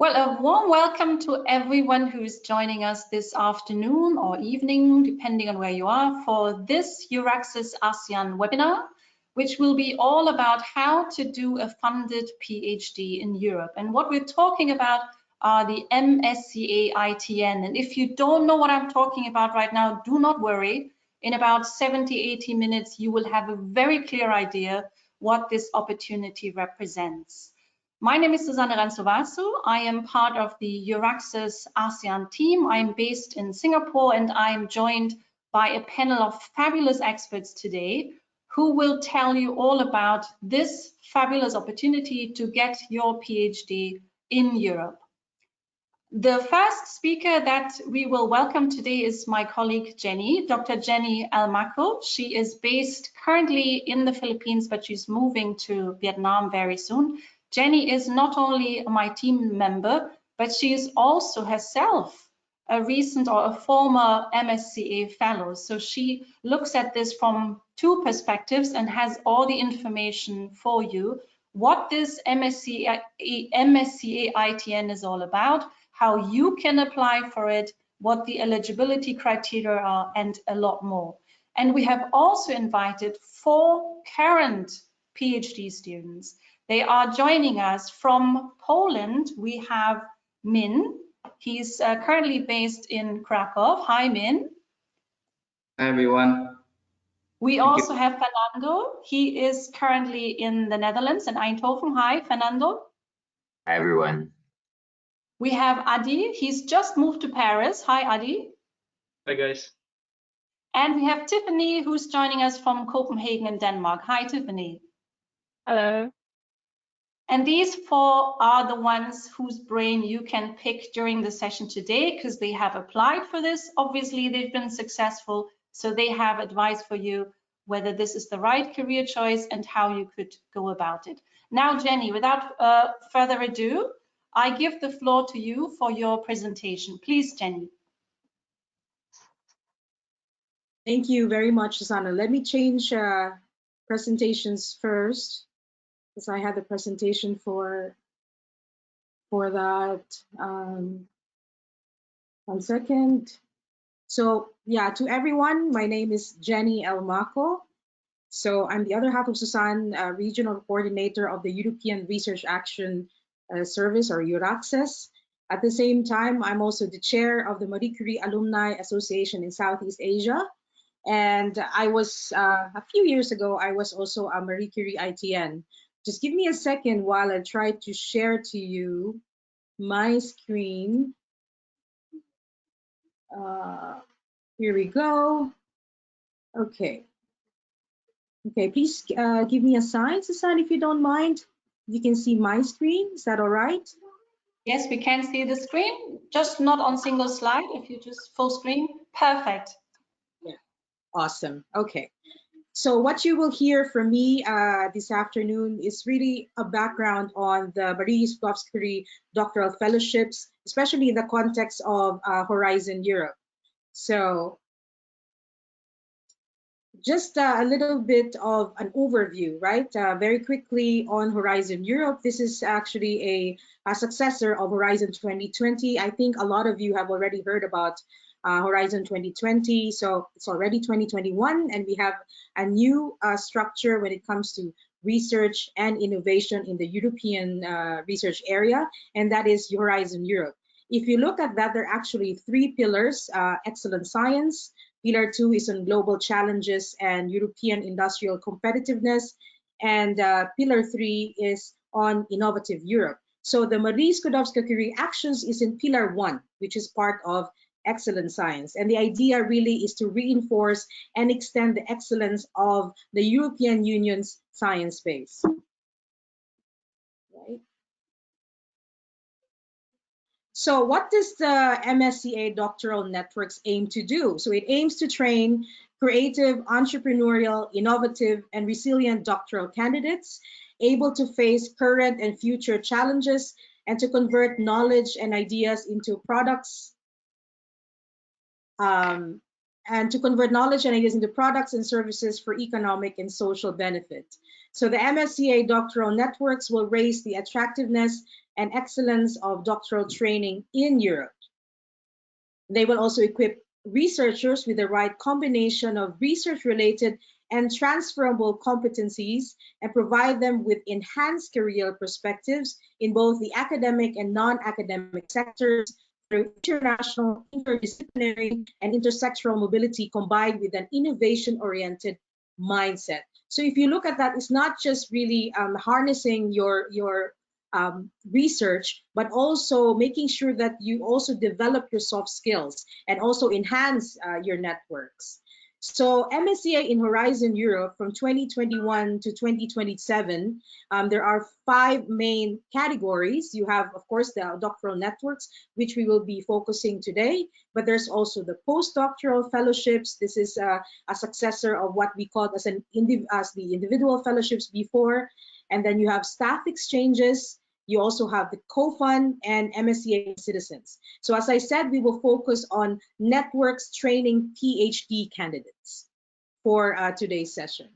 Well, a warm welcome to everyone who is joining us this afternoon or evening, depending on where you are, for this EURAXESS ASEAN webinar, which will be all about how to do a funded PhD in Europe. And what we're talking about are the MSCA ITN. And if you don't know what I'm talking about right now, do not worry. In about 70-80 minutes, you will have a very clear idea what this opportunity represents. My name is Susanne Ransovasu. I am part of the EURAXESS ASEAN team. I'm based in Singapore and I'm joined by a panel of fabulous experts today who will tell you all about this fabulous opportunity to get your PhD in Europe. The first speaker that we will welcome today is my colleague Jenny, Dr. Jenny Almaco. She is based currently in the Philippines, but she's moving to Vietnam very soon. Jenny is not only my team member, but she is also herself a recent or a former MSCA Fellow. So she looks at this from two perspectives and has all the information for you, what this MSCA ITN is all about, how you can apply for it, what the eligibility criteria are, and a lot more. And we have also invited 4 current PhD students. They are joining us from Poland. We have Min. He's currently based in Krakow. Hi, Min. Hi, everyone. We also have Fernando. He is currently in the Netherlands, in Eindhoven. Hi, Fernando. Hi, everyone. We have Adi. He's just moved to Paris. Hi, Adi. Hi, guys. And we have Tiffany, who's joining us from Copenhagen in Denmark. Hi, Tiffany. Hello. And these 4 are the ones whose brain you can pick during the session today because they have applied for this. Obviously, they've been successful, so they have advice for you whether this is the right career choice and how you could go about it. Now, Jenny, without further ado, I give the floor to you for your presentation. Please, Jenny. Thank you very much, Susanna. Let me change presentations first, because I had the presentation for that. 1 second. So yeah, to everyone, my name is Jenny Almaco. So I'm the other half of Susanne, regional coordinator of the European Research Action Service, or EURAXESS. At the same time, I'm also the chair of the Marie Curie Alumni Association in Southeast Asia. And I was, a few years ago, I was also a Marie Curie ITN. Just give me a second while I try to share to you my screen. Here we go. Okay. Okay, please give me a sign, Susanne, if you don't mind. You can see my screen. Is that all right? Yes, we can see the screen, just not on single slide. If you just full screen, perfect. Yeah, awesome. Okay. So what you will hear from me this afternoon is really a background on the Marie Skłodowska-Curie doctoral fellowships, especially in the context of Horizon Europe. So just a little bit of an overview, right? Very quickly on Horizon Europe. This is actually a successor of Horizon 2020. I think a lot of you have already heard about Horizon 2020. So it's already 2021, and we have a new structure when it comes to research and innovation in the European research area, and that is Horizon Europe. If you look at that, there are actually 3 pillars: excellent science. Pillar 2 is on global challenges and European industrial competitiveness. And Pillar 3 is on innovative Europe. So the Marie Skłodowska-Curie Actions is in Pillar 1, which is part of excellent science. And the idea really is to reinforce and extend the excellence of the European Union's science base. Right. So what does the MSCA Doctoral Networks aim to do? So it aims to train creative, entrepreneurial, innovative, and resilient doctoral candidates able to face current and future challenges and to convert knowledge and ideas into products and services for economic and social benefit. So the MSCA doctoral networks will raise the attractiveness and excellence of doctoral training in Europe. They will also equip researchers with the right combination of research-related and transferable competencies and provide them with enhanced career perspectives in both the academic and non-academic sectors through international, interdisciplinary, and intersectoral mobility combined with an innovation-oriented mindset. So if you look at that, it's not just really harnessing your research, but also making sure that you also develop your soft skills and also enhance your networks. So MSCA in Horizon Europe from 2021 to 2027, there are 5 main categories. You have, of course, the doctoral networks, which we will be focusing today, but there's also the postdoctoral fellowships. This is a successor of what we called as the individual fellowships before. And then you have staff exchanges. You also have the co-fund and MSCA citizens. So as I said, we will focus on networks training PhD candidates for today's session.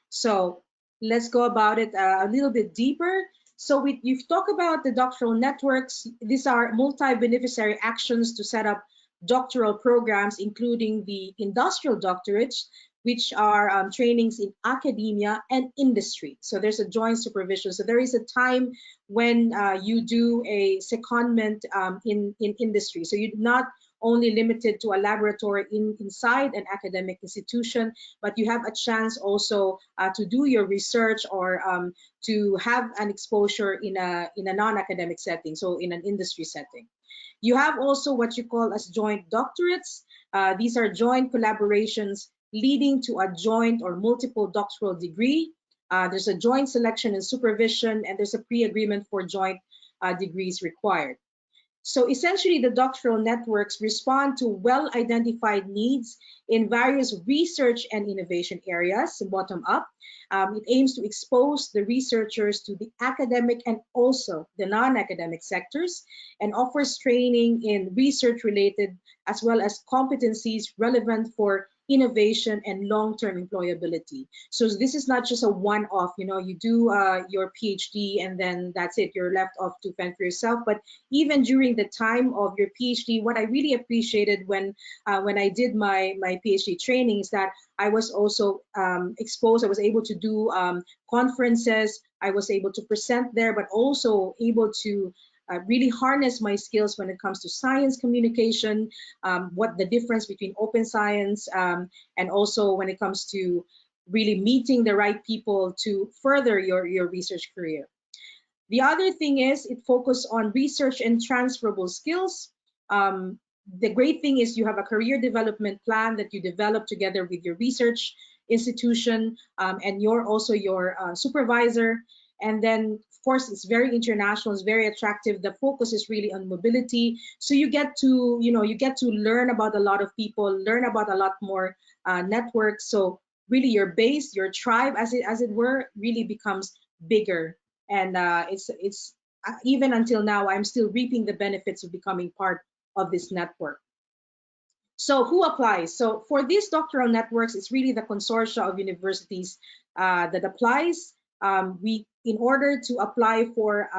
So let's go about it a little bit deeper. So you've talked about the doctoral networks. These are multi-beneficiary actions to set up doctoral programs, including the industrial doctorates, which are trainings in academia and industry. So there's a joint supervision. So there is a time when you do a secondment in industry. So you're not only limited to a laboratory inside an academic institution, but you have a chance also to do your research or to have an exposure in a non-academic setting, so in an industry setting. You have also what you call as joint doctorates. These are joint collaborations leading to a joint or multiple doctoral degree. There's a joint selection and supervision, and there's a pre-agreement for joint degrees required. So essentially, the doctoral networks respond to well-identified needs in various research and innovation areas, bottom up. It aims to expose the researchers to the academic and also the non-academic sectors and offers training in research-related as well as competencies relevant for innovation and long-term employability. So this is not just a one-off, you do your PhD and then that's it, you're left off to fend for yourself. But even during the time of your PhD, what I really appreciated when I did my PhD training is that I was also exposed. I was able to do conferences. I was able to present there, but also able to really harness my skills when it comes to science communication, what the difference between open science, and also when it comes to really meeting the right people to further your research career. The other thing is it focuses on research and transferable skills. The great thing is you have a career development plan that you develop together with your research institution, and you're also your supervisor. And then, of course, it's very international, it's very attractive. The focus is really on mobility. So you get to, you get to learn about a lot of people, learn about a lot more networks. So really your base, your tribe, as it were, really becomes bigger. And it's even until now, I'm still reaping the benefits of becoming part of this network. So who applies? So for these doctoral networks, it's really the consortia of universities that applies. In order to apply for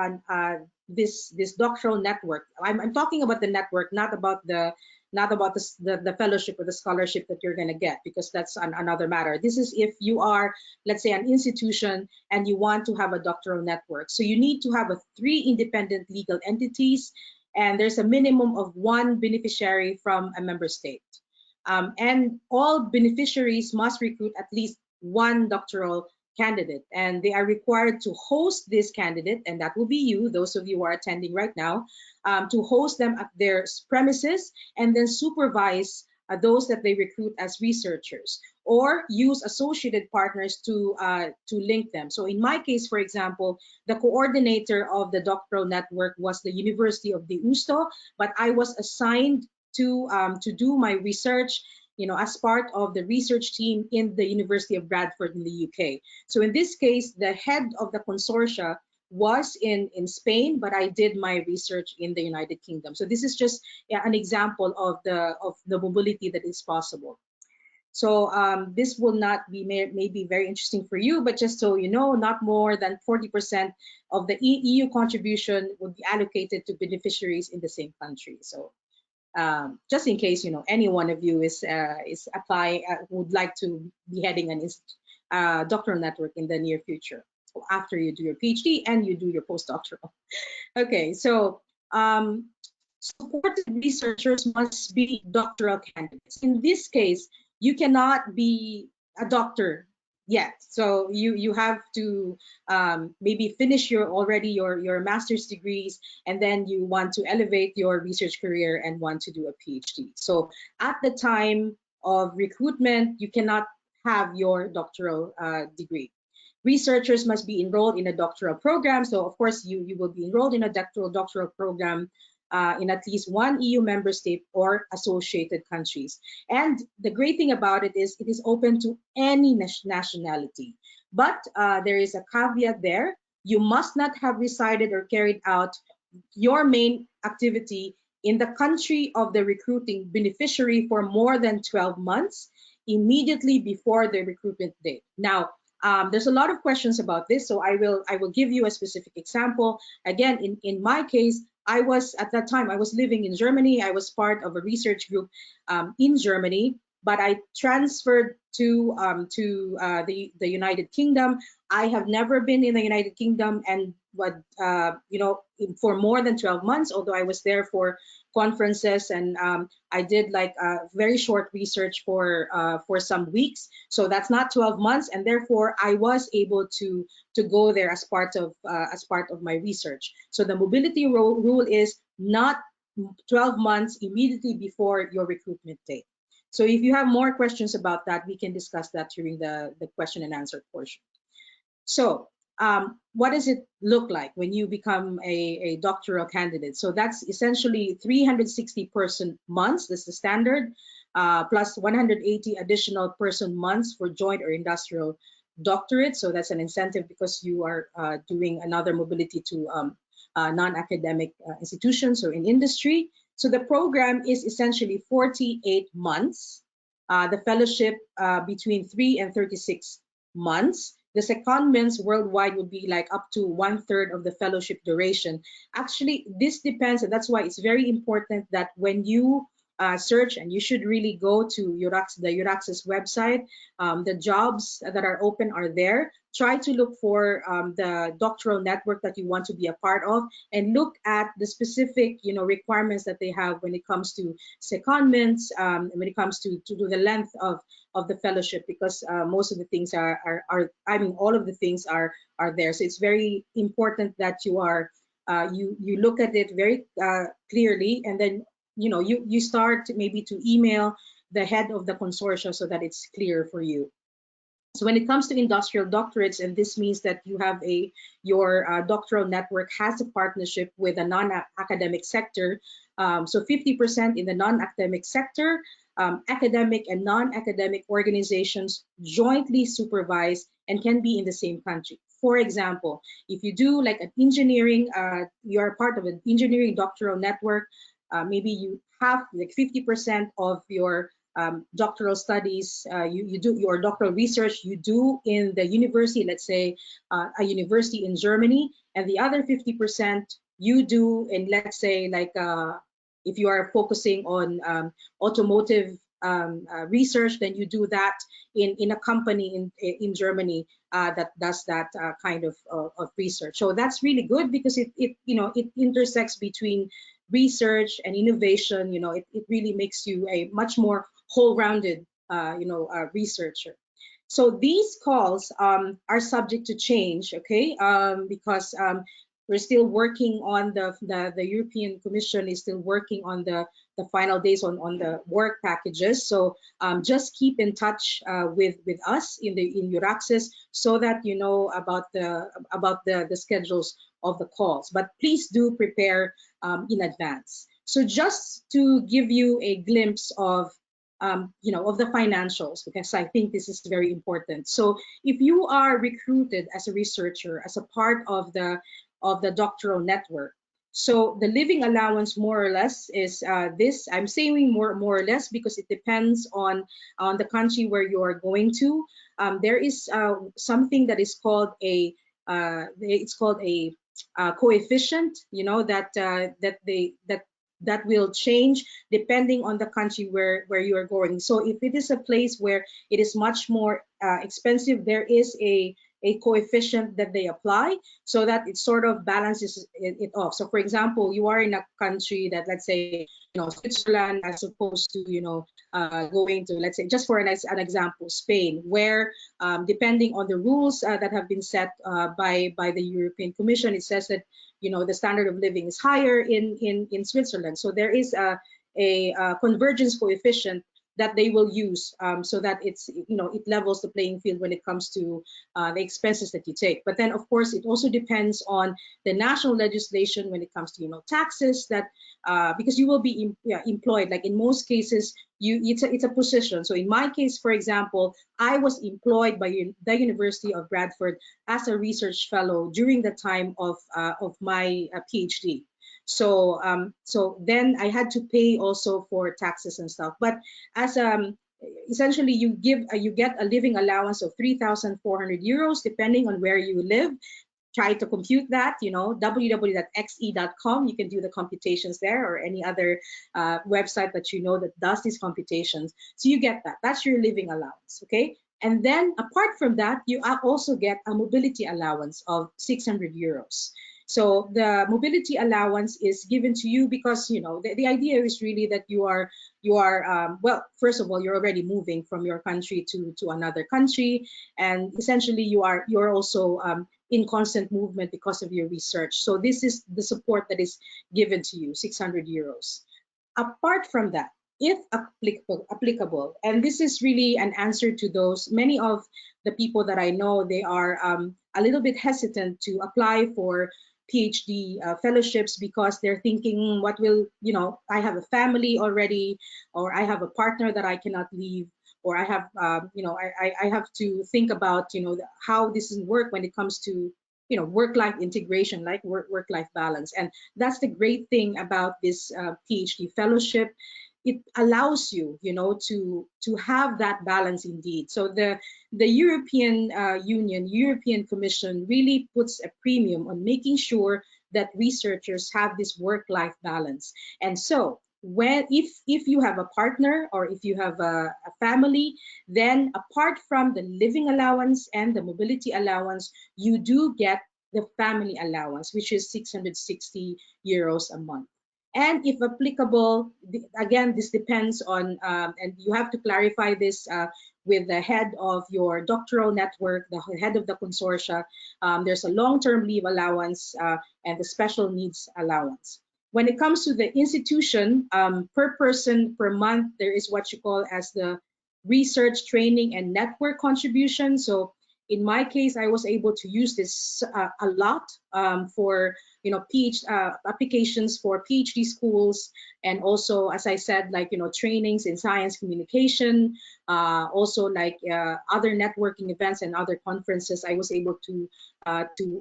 this doctoral network, I'm talking about the network, not about the fellowship or the scholarship that you're going to get, because that's another matter. This is if you are, let's say, an institution and you want to have a doctoral network. So you need to have 3 independent legal entities, and there's a minimum of 1 beneficiary from a member state. And all beneficiaries must recruit at least 1 doctoral candidate, and they are required to host this candidate, and that will be you, those of you who are attending right now, to host them at their premises and then supervise those that they recruit as researchers, or use associated partners to link them. So in my case, for example, the coordinator of the doctoral network was the University of Deusto, but I was assigned to do my research as part of the research team in the University of Bradford in the UK. So in this case, the head of the consortia was in Spain, but I did my research in the United Kingdom. So this is just an example of the mobility that is possible. So this will not be maybe very interesting for you, but just so you know, not more than 40% of the EU contribution would be allocated to beneficiaries in the same country. So just in case, you know, any one of you is would like to be heading an doctoral network in the near future, so after you do your PhD and you do your postdoctoral. Okay, so supported researchers must be doctoral candidates. In this case, you cannot be a doctor yet, so you have to maybe finish your master's degrees, and then you want to elevate your research career and want to do a PhD. So at the time of recruitment, you cannot have your doctoral degree. Researchers must be enrolled in a doctoral program. So of course, you will be enrolled in a doctoral program in at least one EU member state or associated countries. And the great thing about it is open to any nationality. But there is a caveat there. You must not have resided or carried out your main activity in the country of the recruiting beneficiary for more than 12 months immediately before the recruitment date. Now, there's a lot of questions about this, so I will give you a specific example. Again, in my case, at that time I was living in Germany. I was part of a research group in Germany, but I transferred to the United Kingdom. I have never been in the United Kingdom, and you know, for more than 12 months, although I was there for conferences, and I did like very short research for some weeks. So that's not 12 months, and therefore I was able to go there as part of my research. So the mobility rule is not 12 months immediately before your recruitment date. So if you have more questions about that, we can discuss that during the question and answer portion. So what does it look like when you become a doctoral candidate? So that's essentially 360 person months, that's the standard, plus 180 additional person months for joint or industrial doctorate. So that's an incentive because you are doing another mobility to non-academic institutions or in industry. So the program is essentially 48 months, the fellowship between 3 and 36 months. The secondments worldwide would be like up to 1/3 of the fellowship duration. Actually, this depends, and that's why it's very important that when you search, and you should really go to the Euraxis website, the jobs that are open are there. Try to look for the doctoral network that you want to be a part of, and look at the specific, you know, requirements that they have when it comes to secondments, when it comes to the length of the fellowship, because most of the things I mean, all of the things are there. So it's very important that you look at it very clearly, and then you know you start maybe to email the head of the consortia so that it's clear for you. So when it comes to industrial doctorates, and this means that you have your doctoral network has a partnership with a non-academic sector. So 50% in the non-academic sector, academic and non-academic organizations jointly supervise and can be in the same country. For example, if you do like an engineering, you are part of an engineering doctoral network, maybe you have like 50% of your doctoral studies, you do your doctoral research, you do in the university, let's say a university in Germany, and the other 50% you do in, let's say, like if you are focusing on automotive research, then you do that in a company in Germany that does that kind of research. So that's really good because it you know, it intersects between research and innovation. You know, it really makes you a much more whole-rounded you know, researcher. So these calls are subject to change, okay, because we're still working on the European Commission is still working on the final days on the work packages. So just keep in touch with us in Euraxis so that you know about the schedules of the calls. But please do prepare in advance. So just to give you a glimpse of you know, of the financials, because I think this is very important. So if you are recruited as a researcher, as a part of the doctoral network, So the living allowance, more or less, is this. I'm saying more or less because it depends on the country where you are going to. There is something that is called a coefficient, you know, that will change depending on the country where you are going. So if it is a place where it is much more expensive, there is a coefficient that they apply so that it sort of balances it off. So for example, you are in a country that, let's say, you know, Switzerland, as opposed to, you know, going to, let's say, just for an example, Spain, where depending on the rules that have been set by the European Commission, it says that, you know, the standard of living is higher in Switzerland. So there is a convergence coefficient that they will use so that it's, you know, it levels the playing field when it comes to the expenses that you take. But then, of course, it also depends on the national legislation when it comes to, you know, taxes, that because you will be employed. Like in most cases, it's a position. So in my case, for example, I was employed by the University of Bradford as a research fellow during the time of my PhD. So so then I had to pay also for taxes and stuff. But as essentially you get a living allowance of 3,400 euros depending on where you live. Try to compute that, you know, www.xe.com. You can do the computations there, or any other website that you know that does these computations. So you get that. That's your living allowance, okay? And then apart from that, you also get a mobility allowance of 600 euros. So the mobility allowance is given to you because, you know, the idea is really that you are well, first of all, you're already moving from your country to another country, and essentially you're also in constant movement because of your research. So this is the support that is given to you, 600 euros. Apart from that, if applicable, and this is really an answer to those, many of the people that I know, they are a little bit hesitant to apply for PhD fellowships because they're thinking, what will, you know, I have a family already, or I have a partner that I cannot leave, or I have, you know, I have to think about, you know, how this will work when it comes to, you know, work-life integration, like work-life balance. And that's the great thing about this PhD fellowship. It allows you, you know, to have that balance indeed. So the European Union, European Commission really puts a premium on making sure that researchers have this work-life balance. And so if you have a partner, or if you have a family, then apart from the living allowance and the mobility allowance, you do get the family allowance, which is 660 euros a month. And if applicable, again, this depends on, and you have to clarify this with the head of your doctoral network, the head of the consortia. There's a long-term leave allowance and the special needs allowance. When it comes to the institution, per person per month, there is what you call as the research training and network contribution. So in my case, I was able to use this a lot for, you know, applications for PhD schools, and also, as I said, like, you know, trainings in science communication, also like other networking events and other conferences. I was able to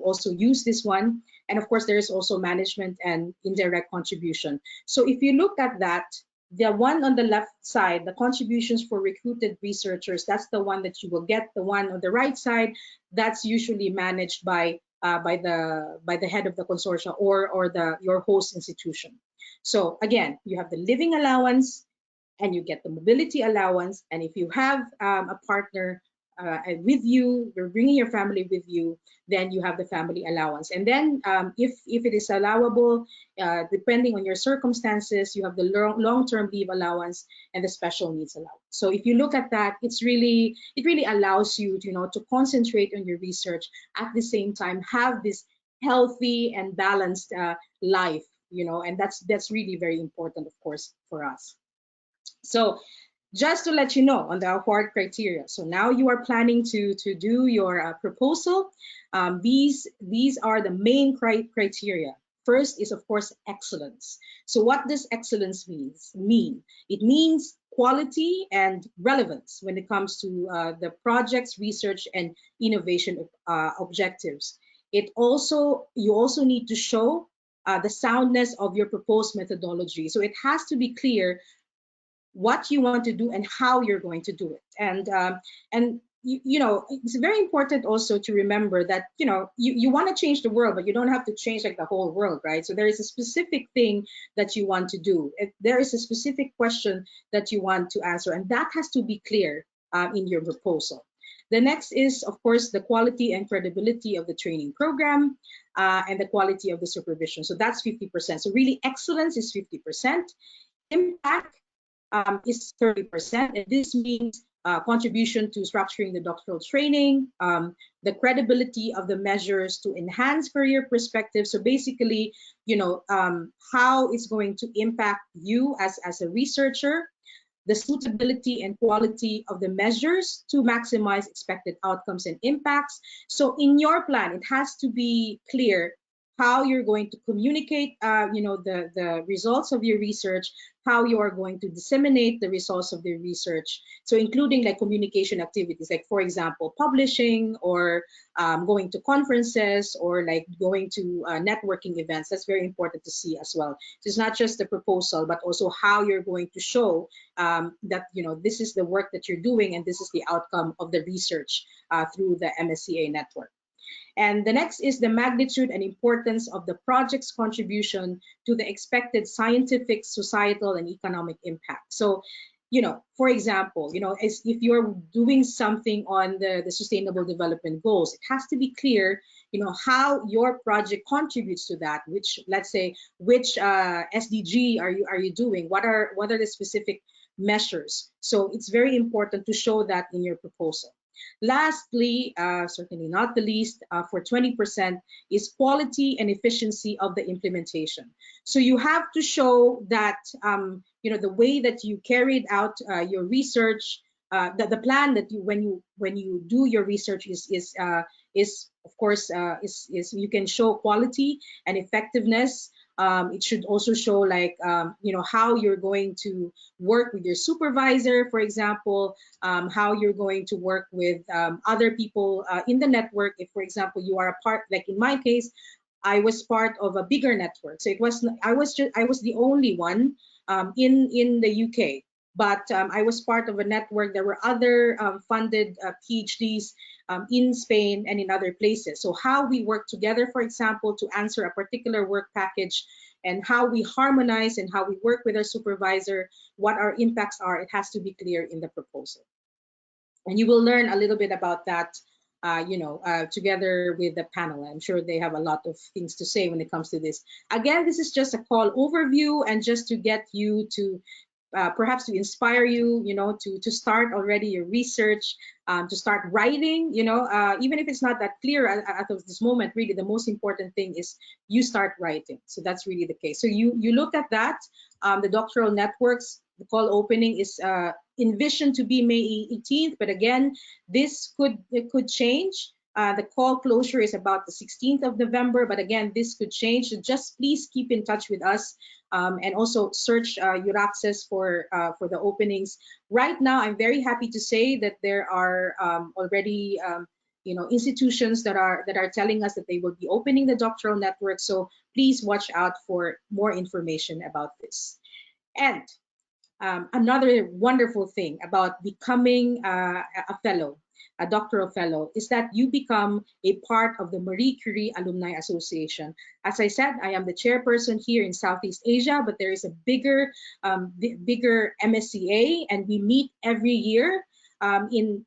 also use this one. And of course, there is also management and indirect contribution. So if you look at that, the one on the left side, the contributions for recruited researchers, that's the one that you will get. The one on the right side, that's usually managed by the head of the consortia or your host institution. So again, you have the living allowance and you get the mobility allowance. And if you have a partner with you, you're bringing your family with you, then you have the family allowance. And then if it is allowable, depending on your circumstances, you have the long-term leave allowance and the special needs allowance. So if you look at that, it really allows you to, you know, to concentrate on your research, at the same time have this healthy and balanced life, you know, and that's really very important, of course, for us. So just to let you know on the award criteria. So now you are planning to do your proposal. These are the main criteria. First is, of course, excellence. So what does excellence mean? It means quality and relevance when it comes to the project's research and innovation objectives. You also need to show the soundness of your proposed methodology. So it has to be clear what you want to do and how you're going to do it. And you know, it's very important also to remember that, you know, you want to change the world, but you don't have to change like the whole world, right? So there is a specific thing that you want to do. There is a specific question that you want to answer, and that has to be clear in your proposal. The next is, of course, the quality and credibility of the training program and the quality of the supervision. So that's 50%. So really, excellence is 50%. Impact is 30%, and this means contribution to structuring the doctoral training, the credibility of the measures to enhance career perspective. So basically, you know, how it's going to impact you as a researcher, the suitability and quality of the measures to maximize expected outcomes and impacts. So in your plan, it has to be clear how you're going to communicate, you know, the results of your research, how you are going to disseminate the results of the research. So including like communication activities, like for example, publishing or going to conferences or like going to networking events. That's very important to see as well. So it's not just the proposal, but also how you're going to show that, you know, this is the work that you're doing and this is the outcome of the research through the MSCA network. And the next is the magnitude and importance of the project's contribution to the expected scientific, societal, and economic impact. So, you know, for example, you know, if you're doing something on the Sustainable Development Goals, it has to be clear, you know, how your project contributes to that. Which, let's say, which SDG are you doing? What are the specific measures? So it's very important to show that in your proposal. Lastly, certainly not the least, for 20% is quality and efficiency of the implementation. So you have to show that, you know, the way that you carried out your research, the plan that you when you do your research is of course is you can show quality and effectiveness. It should also show like, you know, how you're going to work with your supervisor, for example, how you're going to work with other people in the network. If, for example, you are a part, like in my case, I was part of a bigger network. So I was the only one in the UK. But I was part of a network. There were other funded PhDs in Spain and in other places. So how we work together, for example, to answer a particular work package, and how we harmonize and how we work with our supervisor, what our impacts are, it has to be clear in the proposal. And you will learn a little bit about that, you know, together with the panel. I'm sure they have a lot of things to say when it comes to this. Again, this is just a call overview and just to get you to perhaps to inspire you, you know, to start already your research, to start writing, you know, even if it's not that clear at this moment, really the most important thing is you start writing. So that's really the case. So you look at that, the doctoral networks, the call opening is envisioned to be May 18th, but again, it could change. The call closure is about the 16th of November, but again, this could change. So just please keep in touch with us and also search Euraccess for the openings. Right now, I'm very happy to say that there are already you know, institutions that are telling us that they will be opening the doctoral network. So please watch out for more information about this. And another wonderful thing about becoming a fellow, a doctoral fellow, is that you become a part of the Marie Curie Alumni Association. As I said, I am the chairperson here in Southeast Asia, but there is a bigger MSCA, and we meet every year in,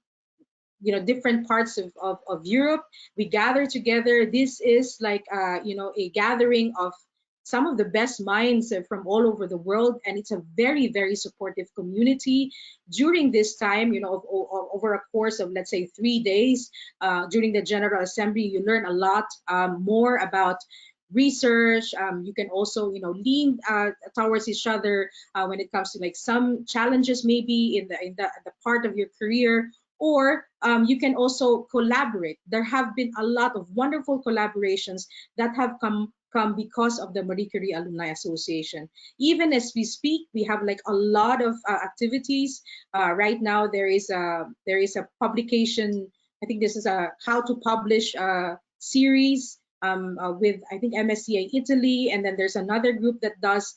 you know, different parts of Europe. We gather together. This is like you know, a gathering of some of the best minds from all over the world, and it's a very, very supportive community. During this time, you know, over a course of, let's say, 3 days, during the General Assembly, you learn a lot more about research. You can also, you know, lean towards each other when it comes to like some challenges maybe in the part of your career, or you can also collaborate. There have been a lot of wonderful collaborations that have come because of the Marie Curie Alumni Association. Even as we speak, we have like a lot of activities. Right now, there is a publication. I think this is a how to publish series with, I think, MSCA Italy, and then there's another group that does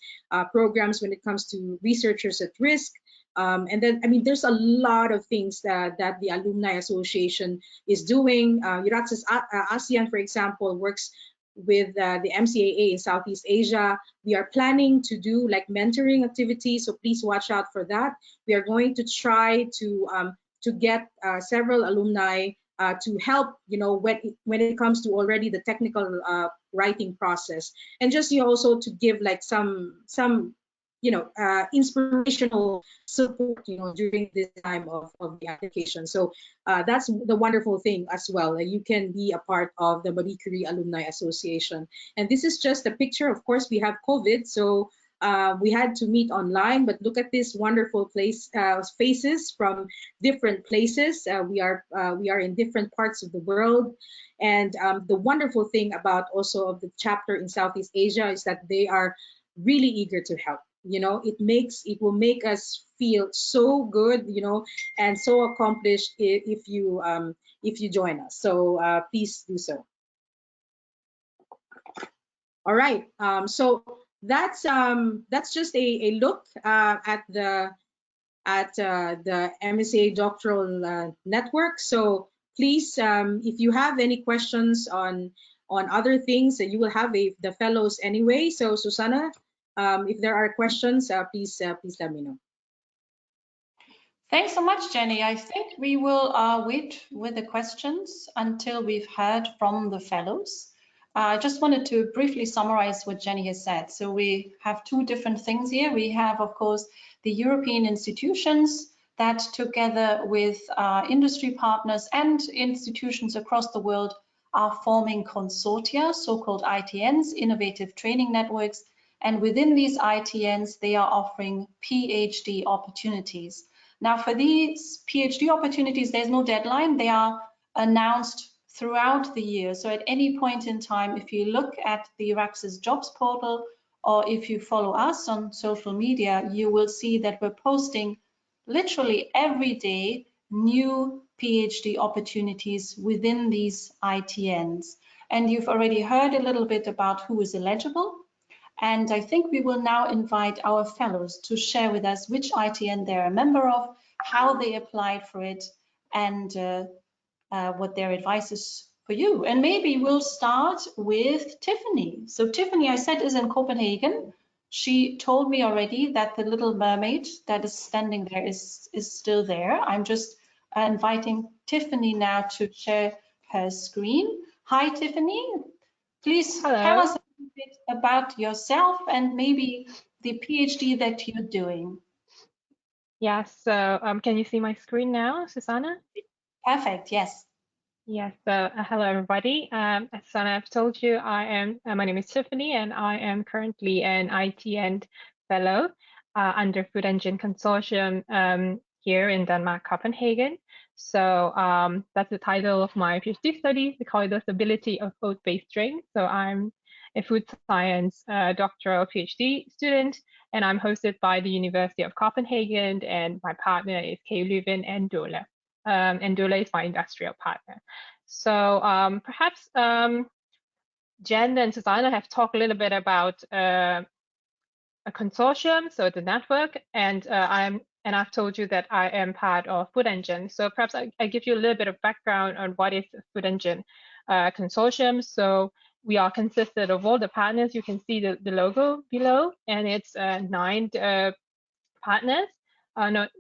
programs when it comes to researchers at risk. And then, I mean, there's a lot of things that the Alumni Association is doing. Euraxis ASEAN, for example, works with the MCAA in Southeast Asia. We are planning to do like mentoring activities, so please watch out for that. We are going to try to get several alumni to help, you know, when it comes to already the technical writing process, and just, you know, also to give like some you know, inspirational support, you know, during this time of the application. So that's the wonderful thing as well. You can be a part of the Marie Curie Alumni Association. And this is just a picture. Of course, we have COVID, so we had to meet online, but look at this wonderful faces from different places. We are in different parts of the world. And the wonderful thing about also of the chapter in Southeast Asia is that they are really eager to help. You know, it will make us feel so good, you know, and so accomplished if you join us. So please do so. All right. So that's just a look at the MSCA doctoral network. So please, if you have any questions on other things, you will have the fellows anyway. So Susanna, if there are questions, please let me know. Thanks so much, Jenny. I think we will wait with the questions until we've heard from the fellows. I just wanted to briefly summarize what Jenny has said. So we have two different things here. We have, of course, the European institutions that together with industry partners and institutions across the world are forming consortia, so-called ITNs, innovative training networks. And within these ITNs, they are offering PhD opportunities. Now, for these PhD opportunities, there's no deadline. They are announced throughout the year. So at any point in time, if you look at the Euraxis jobs portal, or if you follow us on social media, you will see that we're posting literally every day new PhD opportunities within these ITNs. And you've already heard a little bit about who is eligible. And I think we will now invite our fellows to share with us which ITN they're a member of, how they applied for it, and what their advice is for you. And maybe we'll start with Tiffany. So Tiffany, I said, is in Copenhagen. She told me already that the little mermaid that is standing there is still there. I'm just inviting Tiffany now to share her screen. Hi, Tiffany. Please tell us a little bit about yourself and maybe the PhD that you're doing. Yes, so can you see my screen now, Susanna? Perfect, yes. Yes, so hello everybody. As Susanna have told you, my name is Tiffany and I am currently an ITN fellow under Food Engine Consortium here in Denmark, Copenhagen. So that's the title of my PhD studies. We call it the stability of oat-based drinks. So I'm a food science doctoral PhD student, and I'm hosted by the University of Copenhagen, and my partner is KU Leuven and Dole. And Dole is my industrial partner. So perhaps Jen and Susanna have talked a little bit about a consortium, so the network, and I've told you that I am part of Food Engine. So perhaps I give you a little bit of background on what is the Food Engine consortium. So we are consisted of all the partners. You can see the logo below, and it's 9 partners.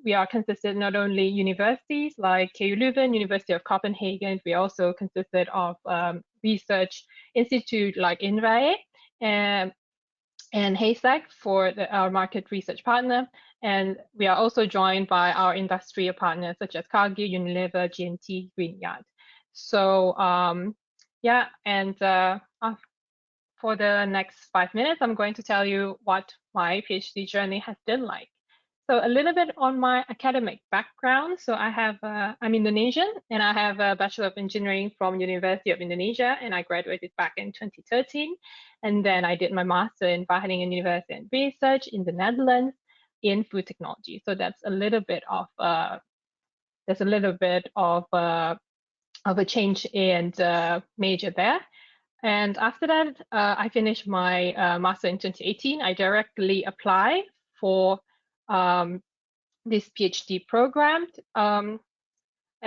We are consisted not only universities like KU Leuven, University of Copenhagen. We also consisted of research institute like INRAE and HASAC for our market research partner. And we are also joined by our industrial partners such as Cargill, Unilever, G&T, Greenyard. So yeah, and for the next 5 minutes, I'm going to tell you what my PhD journey has been like. So a little bit on my academic background. So I'm Indonesian, and I have a Bachelor of Engineering from University of Indonesia, and I graduated back in 2013. And then I did my master in Wageningen University and Research in the Netherlands in food technology. So that's a little bit of a change in major there. And after that, I finished my master in 2018. I directly applied for this PhD program. And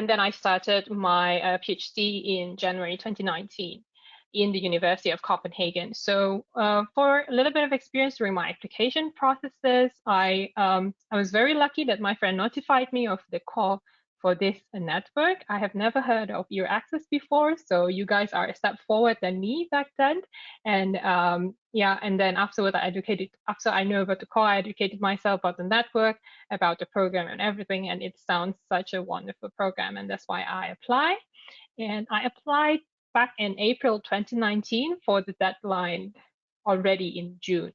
then I started my PhD in January 2019 in the University of Copenhagen. So for a little bit of experience during my application processes, I was very lucky that my friend notified me of the call for this network. I have never heard of Euraccess before, so you guys are a step forward than me back then. And yeah, and then afterward, after I knew about the call, I educated myself about the network, about the program and everything, and it sounds such a wonderful program, and that's why I applied. And I applied back in April 2019 for the deadline already in June.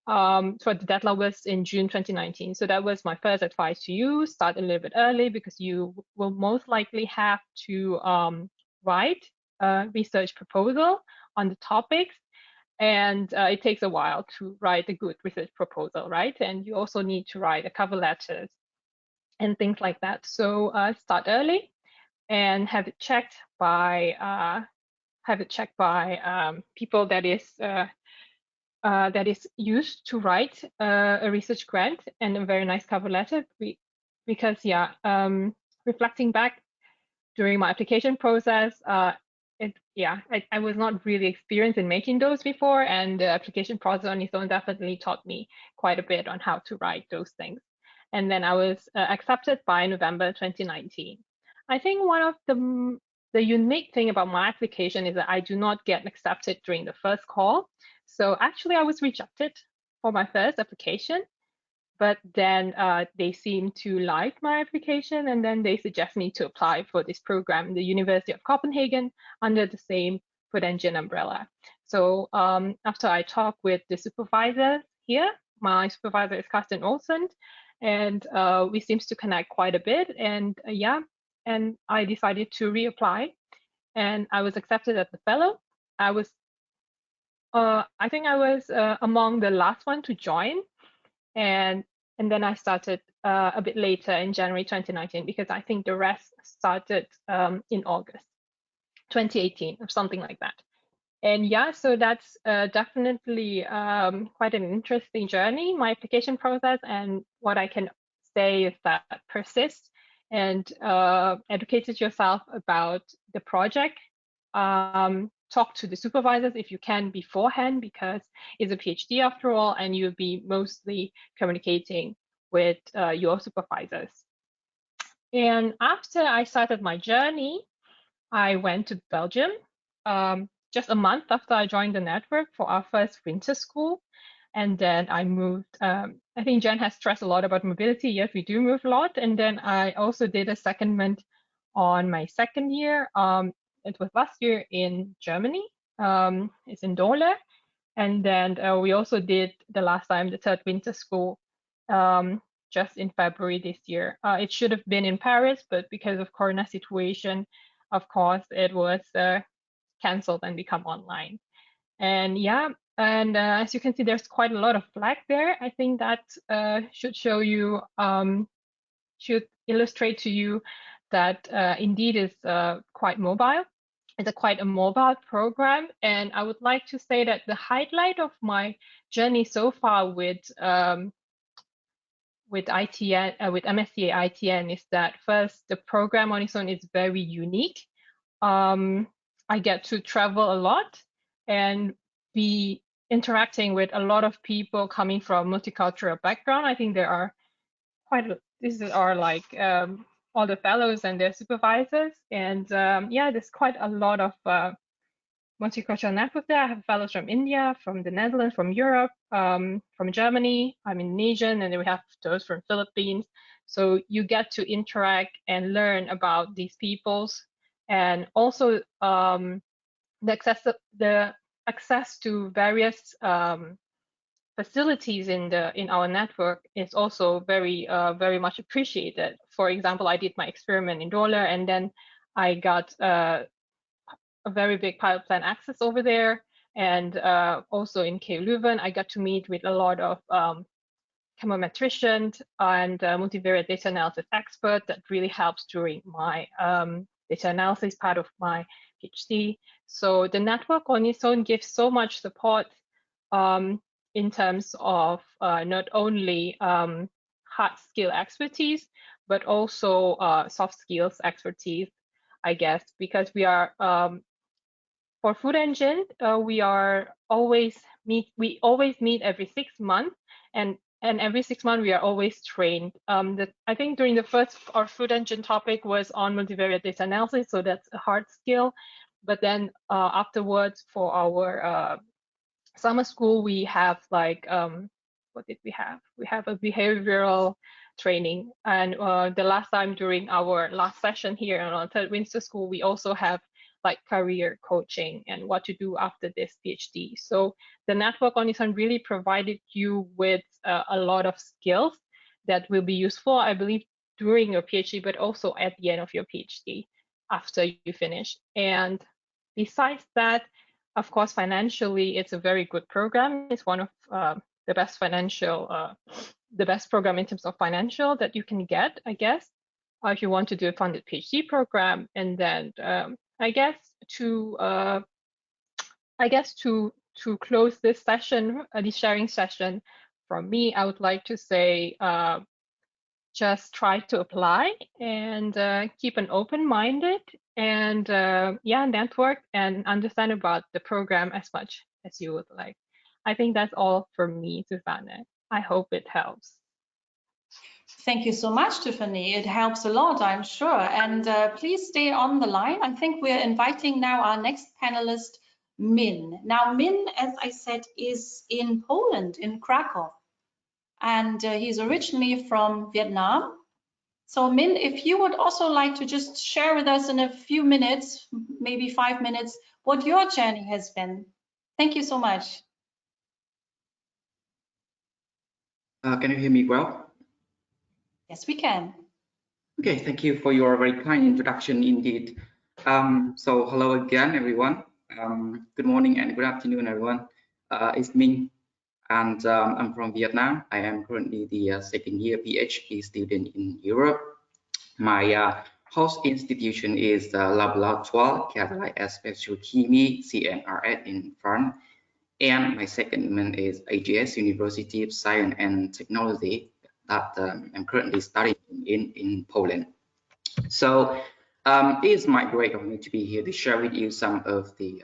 So the deadline was in June 2019. So that was my first advice to you: start a little bit early, because you will most likely have to write a research proposal on the topics. And it takes a while to write a good research proposal, right? And you also need to write a cover letters and things like that. So start early and have it checked by people that is used to write a research grant and a very nice cover letter. Because yeah, reflecting back during my application process, I was not really experienced in making those before, and the application process on its own definitely taught me quite a bit on how to write those things. And then I was accepted by November 2019. I think one of the unique thing about my application is that I do not get accepted during the first call. So actually I was rejected for my first application, but then they seemed to like my application, and then they suggest me to apply for this program in the University of Copenhagen under the same Food Engine umbrella. So after I talked with the supervisor here, my supervisor is Carsten Olsen, and we seems to connect quite a bit. And yeah, and I decided to reapply, and I was accepted as a fellow. I think I was among the last one to join, and then I started a bit later in January 2019, because I think the rest started in August 2018 or something like that. And yeah, so that's definitely quite an interesting journey, my application process. And what I can say is that persist and educate yourself about the project. Talk to the supervisors if you can beforehand, because it's a PhD after all, and you'll be mostly communicating with your supervisors. And after I started my journey, I went to Belgium just a month after I joined the network for our first winter school. And then I moved. I think Jen has stressed a lot about mobility. Yes, we do move a lot. And then I also did a secondment on my second year. It was last year in Germany. It's in Dole. And then we also did the last time the third winter school just in February this year. It should have been in Paris, but because of Corona situation, of course, it was cancelled and become online. And yeah, and as you can see, there's quite a lot of flag there. I think that should show you, should illustrate to you that indeed is quite mobile. It's quite a mobile program, and I would like to say that the highlight of my journey so far with ITN, with MSCA ITN, is that first, the program on its own is very unique. I get to travel a lot and be interacting with a lot of people coming from multicultural background. I think there are these are like all the fellows and their supervisors. And yeah, there's quite a lot of multicultural network there. I have fellows from India, from the Netherlands, from Europe, from Germany. I'm Indonesian, and then we have those from Philippines. So you get to interact and learn about these peoples, and also the access to various facilities in our network is also very much appreciated. For example, I did my experiment in Dole, and then I got a very big pilot plant access over there, and also in KU Leuven, I got to meet with a lot of chemometricians and multivariate data analysis experts that really helps during my data analysis part of my PhD. So the network on its own gives so much support in terms of not only hard skill expertise, but also soft skills expertise, I guess, because we are for Food Engine, we always meet every 6 months, and every 6 months we are always trained. I think during the first, our Food Engine topic was on multivariate data analysis, so that's a hard skill. But then afterwards, for our summer school, we have like what did we have? We have a behavioral training, and the last time during our last session here on Third Winter School, we also have like career coaching and what to do after this PhD. So the network on its own really provided you with a lot of skills that will be useful, I believe, during your PhD, but also at the end of your PhD after you finish. And besides that, of course, financially, it's a very good program. It's one of the best the best program in terms of financial that you can get, I guess, if you want to do a funded PhD program. And then I guess to close this session, this sharing session, from me, I would like to say, just try to apply and keep an open-minded and network and understand about the program as much as you would like. I think that's all from me, Susanne. I hope it helps. Thank you so much, Tiffany. It helps a lot, I'm sure. And please stay on the line. I think we're inviting now our next panelist, Min. Now, Min, as I said, is in Poland, in Krakow. And he's originally from Vietnam. So Min, if you would also like to just share with us in a few minutes, maybe 5 minutes, what your journey has been. Thank you so much. Can you hear me well? Yes, we can. Okay, thank you for your very kind introduction indeed. So hello again, everyone. Good morning and good afternoon, everyone. It's Minh, and I'm from Vietnam. I am currently the second year PhD student in Europe. My host institution is Laboratoire Catalyte Spectral Chimie, CNRS in France. And my second one is AGS University of Science and Technology that I'm currently studying in Poland. So it is my great honor to be here to share with you some of the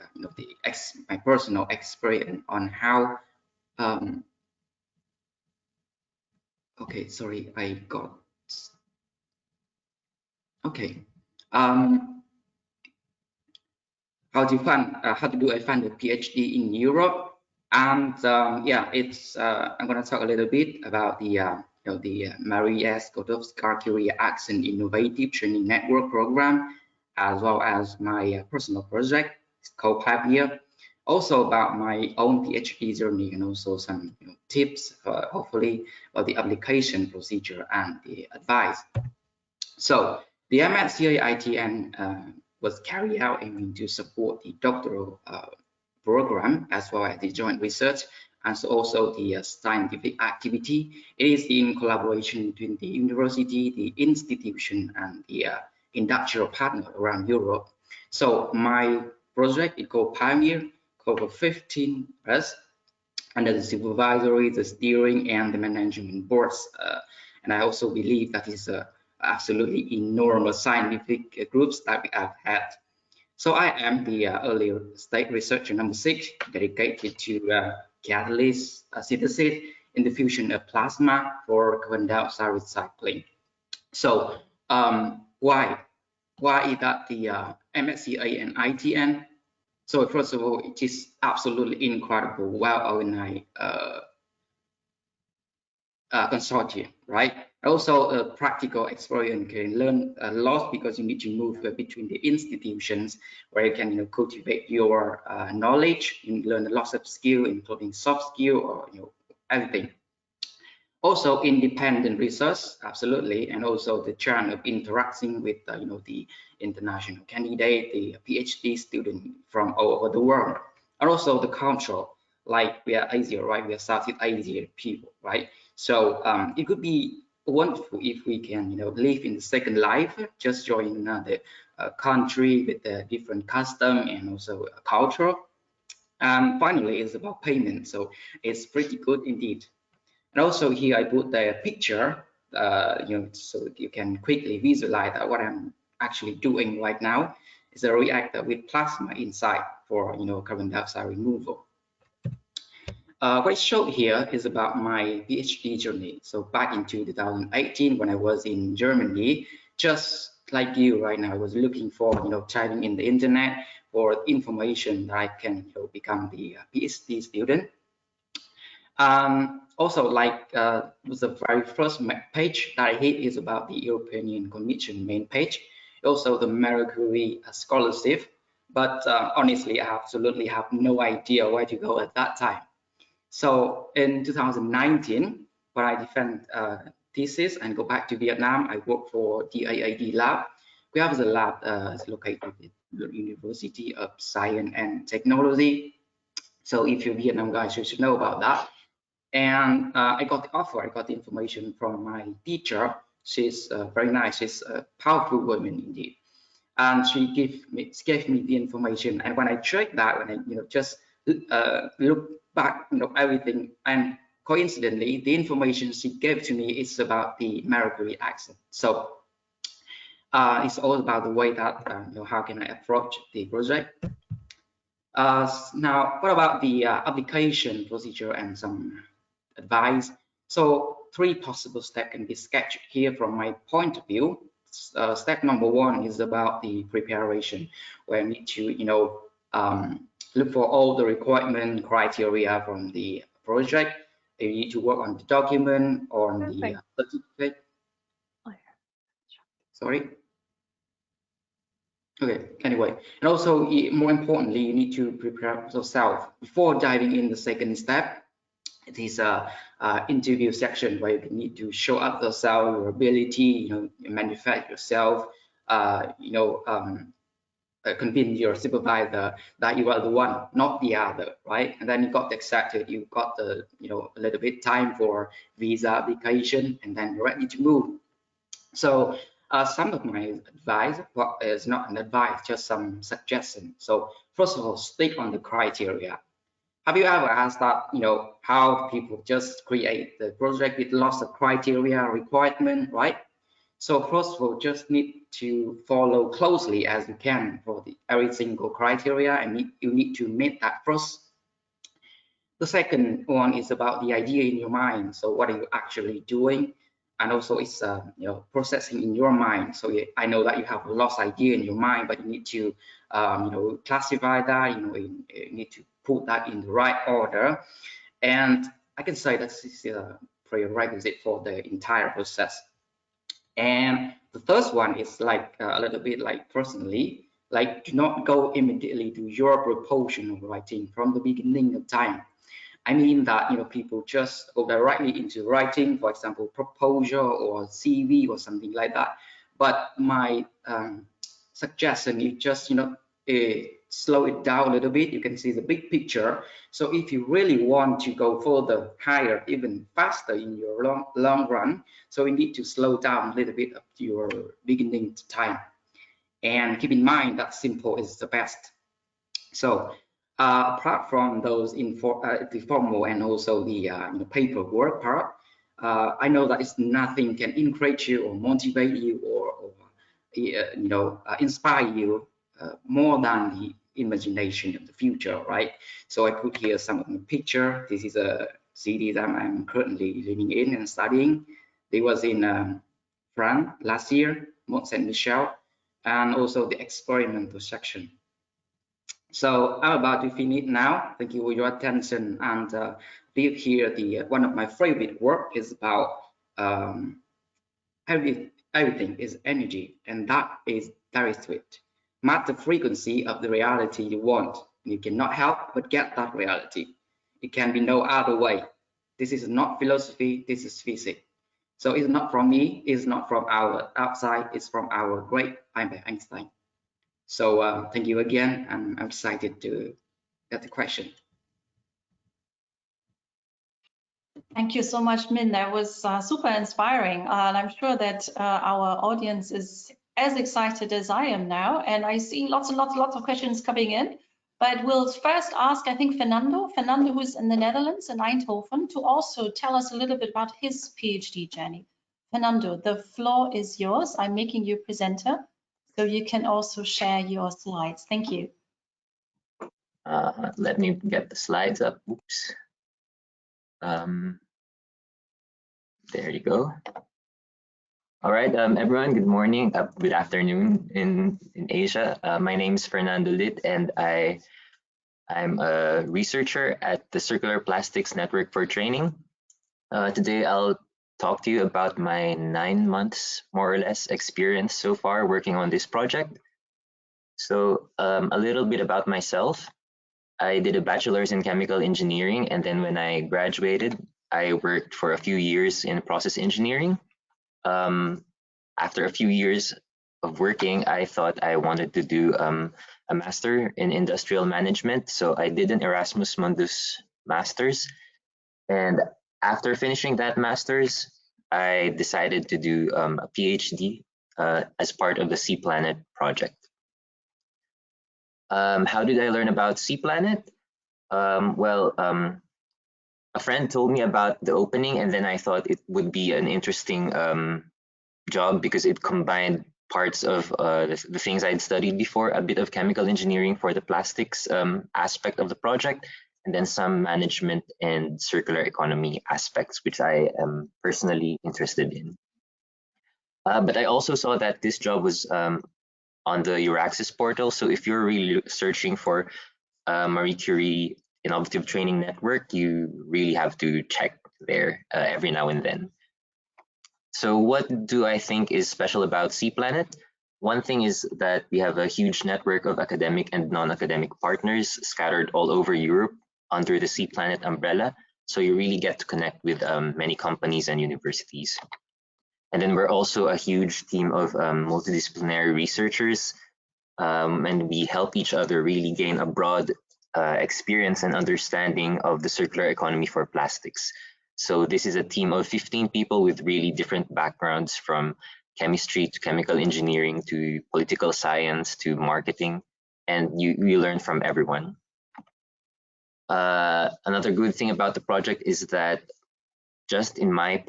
my personal experience on how. Okay, sorry, I got. Okay. How to do a funded PhD in Europe, and yeah, it's I'm going to talk a little bit about the Maria Skłodowska-Curie Actions Innovative Training Network Program, as well as my personal project. It's called Pioneer. Also about my own PhD journey, and also some tips, hopefully, about the application procedure and the advice. So the MSCA ITN was carried out aiming to support the doctoral program as well as the joint research, and so also the scientific activity. It is in collaboration between the university, the institution, and the industrial partner around Europe. So my project is called Pioneer, cover 15 us under the supervisory, the steering, and the management boards. And I also believe that is absolutely enormous scientific groups that we have had. So I am the earlier state researcher number 6, dedicated to catalyst synthesis in the fusion of plasma for carbon dioxide recycling. So why is that the MSCA and ITN? So first of all, it is absolutely incredible, well-organized consortium, right? Also, a practical experience can learn a lot because you need to move between the institutions where you can cultivate your knowledge and learn a lot of skill, including soft skill or everything. Also, independent research, absolutely, and also the chance of interacting with the international candidate, the PhD student from all over the world, and also the culture. Like we are Asia, right? We are Southeast Asian people, right? So it could be wonderful if we can live in the second life, just join the country with a different custom and also culture. And finally, it's about payment. So it's pretty good indeed. And also here I put the picture, so you can quickly visualize that what I'm actually doing right now is a reactor with plasma inside for carbon dioxide removal. What I showed here is about my PhD journey. So back in 2018, when I was in Germany, just like you right now, I was looking for, typing in the internet for information that I can become the PhD student. Also, like was the very first page that I hit is about the European Commission main page, also the Marie Curie scholarship. But honestly, I absolutely have no idea where to go at that time. So in 2019, when I defend thesis and go back to Vietnam, I work for DAAD lab. We have the lab located at the University of Science and Technology. So if you're Vietnam guys, you should know about that. And I got the offer, I got the information from my teacher. She's very nice, she's a powerful woman indeed. And she gave me the information. And when I checked that, when I just look back, everything, and coincidentally, the information she gave to me is about the Marie Curie Actions. So it's all about the way that how can I approach the project. Now, what about the application procedure and some advice? So 3 possible steps can be sketched here from my point of view. Step number 1 is about the preparation, where you need to look for all the requirement criteria from the project. You need to work on the document, on the certificate. Sorry. Okay, anyway, and also more importantly, you need to prepare yourself before diving in the second step. It is a interview section where you need to show up yourself, your ability, manufacture yourself, convince your supervisor that you are the one, not the other, right? And then you got accepted, you got the a little bit time for visa application, and then you're ready to move. So some of my advice, well, is not an advice, just some suggestion. So first of all, stick on the criteria. Have you ever asked that, how people just create the project with lots of criteria, requirement, right? So first of all, just need to follow closely as you can for every single criteria, and you need to meet that first. The second one is about the idea in your mind. So what are you actually doing? And also it's processing in your mind. So I know that you have a lot of idea in your mind, but you need to classify that. You need to put that in the right order. And I can say that this is a prerequisite for the entire process. And the third one is like a little bit like personally, like do not go immediately to your proposal of writing from the beginning of time. I mean that people just go directly into writing, for example, proposal or CV or something like that. But my suggestion is just slow it down a little bit. You can see the big picture. So if you really want to go further, higher, even faster in your long run, so you need to slow down a little bit of your beginning time. And keep in mind that simple is the best. So apart from those the formal and also the paperwork part, I know that it's nothing can encourage you or motivate you or inspire you more than the imagination of the future, right? So I put here some of the picture. This is a city that I'm currently living in and studying. They was in France last year, Mont Saint-Michel, and also the experimental section. So I'm about to finish now. Thank you for your attention. And leave here the one of my favorite work is about everything is energy, and that is very sweet. Match the frequency of the reality you want. You cannot help but get that reality. It can be no other way. This is not philosophy, this is physics. So it's not from me, it's not from our outside, it's from our great Albert Einstein. So thank you again, and I'm excited to get the question. Thank you so much, Min. That was super inspiring. And I'm sure that our audience is as excited as I am now, and I see lots and lots of questions coming in. But we'll first ask, I think, Fernando, who's in the Netherlands, in Eindhoven, to also tell us a little bit about his PhD journey. Fernando, the floor is yours. I'm making you presenter, so you can also share your slides. Thank you. Let me get the slides up. Oops. There you go. All right, everyone, good morning, good afternoon in Asia. My name is Fernando Lit, and I'm a researcher at the Circular Plastics Network for Training. Today, I'll talk to you about my 9 months, more or less, experience so far working on this project. So a little bit about myself. I did a bachelor's in chemical engineering, and then when I graduated, I worked for a few years in process engineering. After a few years of working, I thought I wanted to do a master in industrial management. So I did an Erasmus Mundus master's. And after finishing that master's, I decided to do a PhD as part of the Sea Planet project. How did I learn about Sea Planet? A friend told me about the opening, and then I thought it would be an interesting job because it combined parts of the things I'd studied before, a bit of chemical engineering for the plastics aspect of the project, and then some management and circular economy aspects, which I am personally interested in. But I also saw that this job was on the Euraxis portal. So if you're really searching for Marie Curie Innovative Training Network, you really have to check there every now and then. So what do I think is special about Sea Planet? One thing is that we have a huge network of academic and non-academic partners scattered all over Europe under the Sea Planet umbrella. So you really get to connect with many companies and universities. And then we're also a huge team of multidisciplinary researchers, and we help each other really gain a broad experience and understanding of the circular economy for plastics. So this is a team of 15 people with really different backgrounds, from chemistry to chemical engineering to political science to marketing, and you learn from everyone. Another good thing about the project is that just in my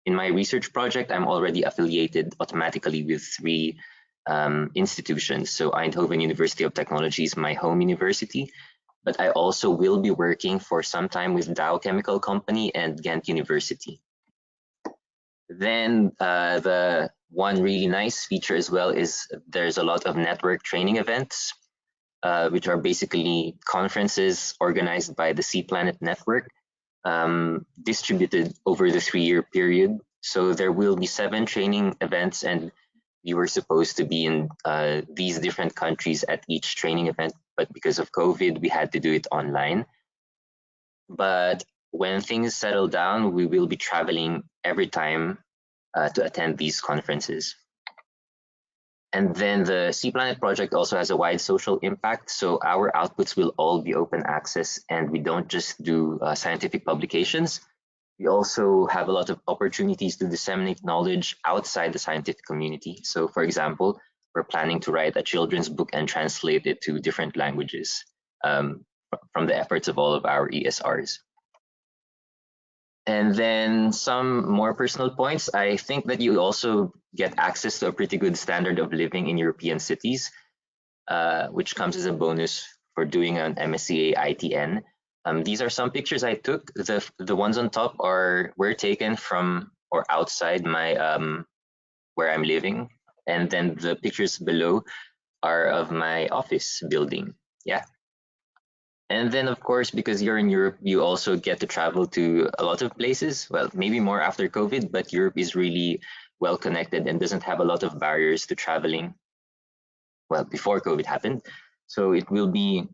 research project, I'm already affiliated automatically with 3 institutions. So Eindhoven University of Technology is my home university, but I also will be working for some time with Dow Chemical Company and Ghent University. Then the one really nice feature as well is there's a lot of network training events, which are basically conferences organized by the Sea Planet Network, distributed over the 3-year period. So there will be 7 training events, and we were supposed to be in these different countries at each training event, but because of COVID, we had to do it online. But when things settle down, we will be traveling every time to attend these conferences. And then the Sea Planet project also has a wide social impact. So our outputs will all be open access, and we don't just do scientific publications. We also have a lot of opportunities to disseminate knowledge outside the scientific community. So for example, we're planning to write a children's book and translate it to different languages from the efforts of all of our ESRs. And then some more personal points. I think that you also get access to a pretty good standard of living in European cities, which comes as a bonus for doing an MSCA ITN. These are some pictures I took. The ones on top were taken from or outside my where I'm living, and then the pictures below are of my office building. Yeah. And then, of course, because you're in Europe, you also get to travel to a lot of places. Well, maybe more after COVID, but Europe is really well connected and doesn't have a lot of barriers to traveling. Well, before COVID happened, so it will be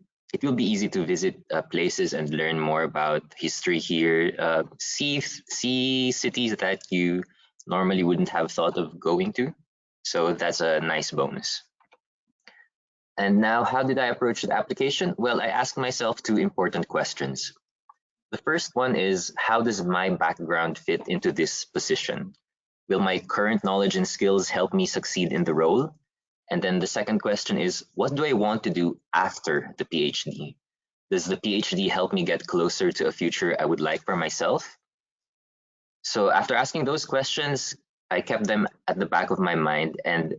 easy to visit places and learn more about history here. See cities that you normally wouldn't have thought of going to. So that's a nice bonus. And now, how did I approach the application? Well, I asked myself 2 important questions. The first one is, how does my background fit into this position? will my current knowledge and skills help me succeed in the role? And then the second question is, what do I want to do after the PhD? Does the PhD help me get closer to a future I would like for myself? So after asking those questions, I kept them at the back of my mind, and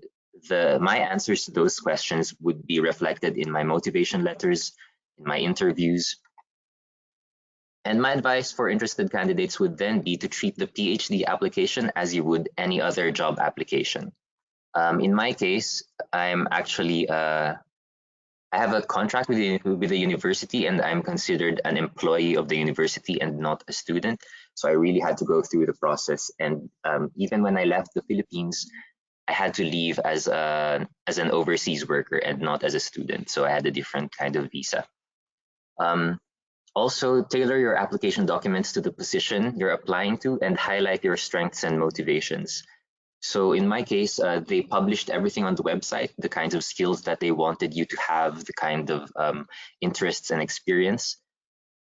my answers to those questions would be reflected in my motivation letters, in my interviews. And my advice for interested candidates would then be to treat the PhD application as you would any other job application. In my case, I'm actually, I have a contract with the university, and I'm considered an employee of the university and not a student. So I really had to go through the process. And even when I left the Philippines, I had to leave as an overseas worker and not as a student. So I had a different kind of visa. Also, tailor your application documents to the position you're applying to and highlight your strengths and motivations. So in my case, they published everything on the website, the kinds of skills that they wanted you to have, the kind of interests and experience.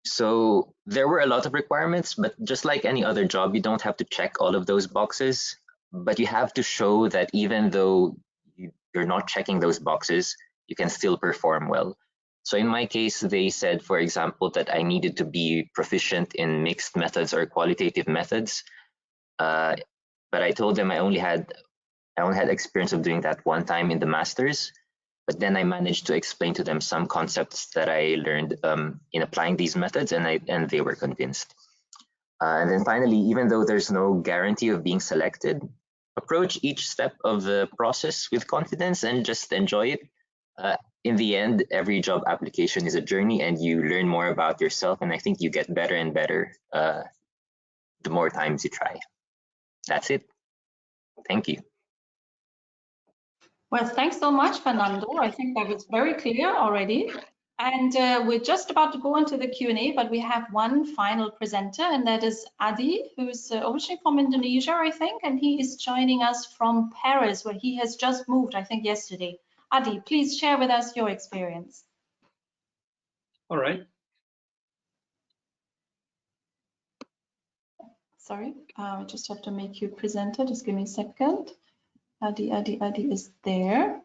So there were a lot of requirements, but just like any other job, you don't have to check all of those boxes, but you have to show that even though you're not checking those boxes, you can still perform well. So in my case, they said, for example, that I needed to be proficient in mixed methods or qualitative methods. But I told them I only had experience of doing that one time in the master's. But then I managed to explain to them some concepts that I learned in applying these methods, and they were convinced. And then finally, even though there's no guarantee of being selected, approach each step of the process with confidence and just enjoy it. In the end, every job application is a journey, and you learn more about yourself, and I think you get better and better the more times you try. That's it. Thank you. Well, thanks so much, Fernando. I think that was very clear already. And we're just about to go into the Q&A, but we have one final presenter, and that is Adi, who's originally from Indonesia, I think, and he is joining us from Paris, where he has just moved, I think, yesterday. Adi, please share with us your experience. All right. Sorry, I just have to make you presenter. Just give me a second. Adi is there.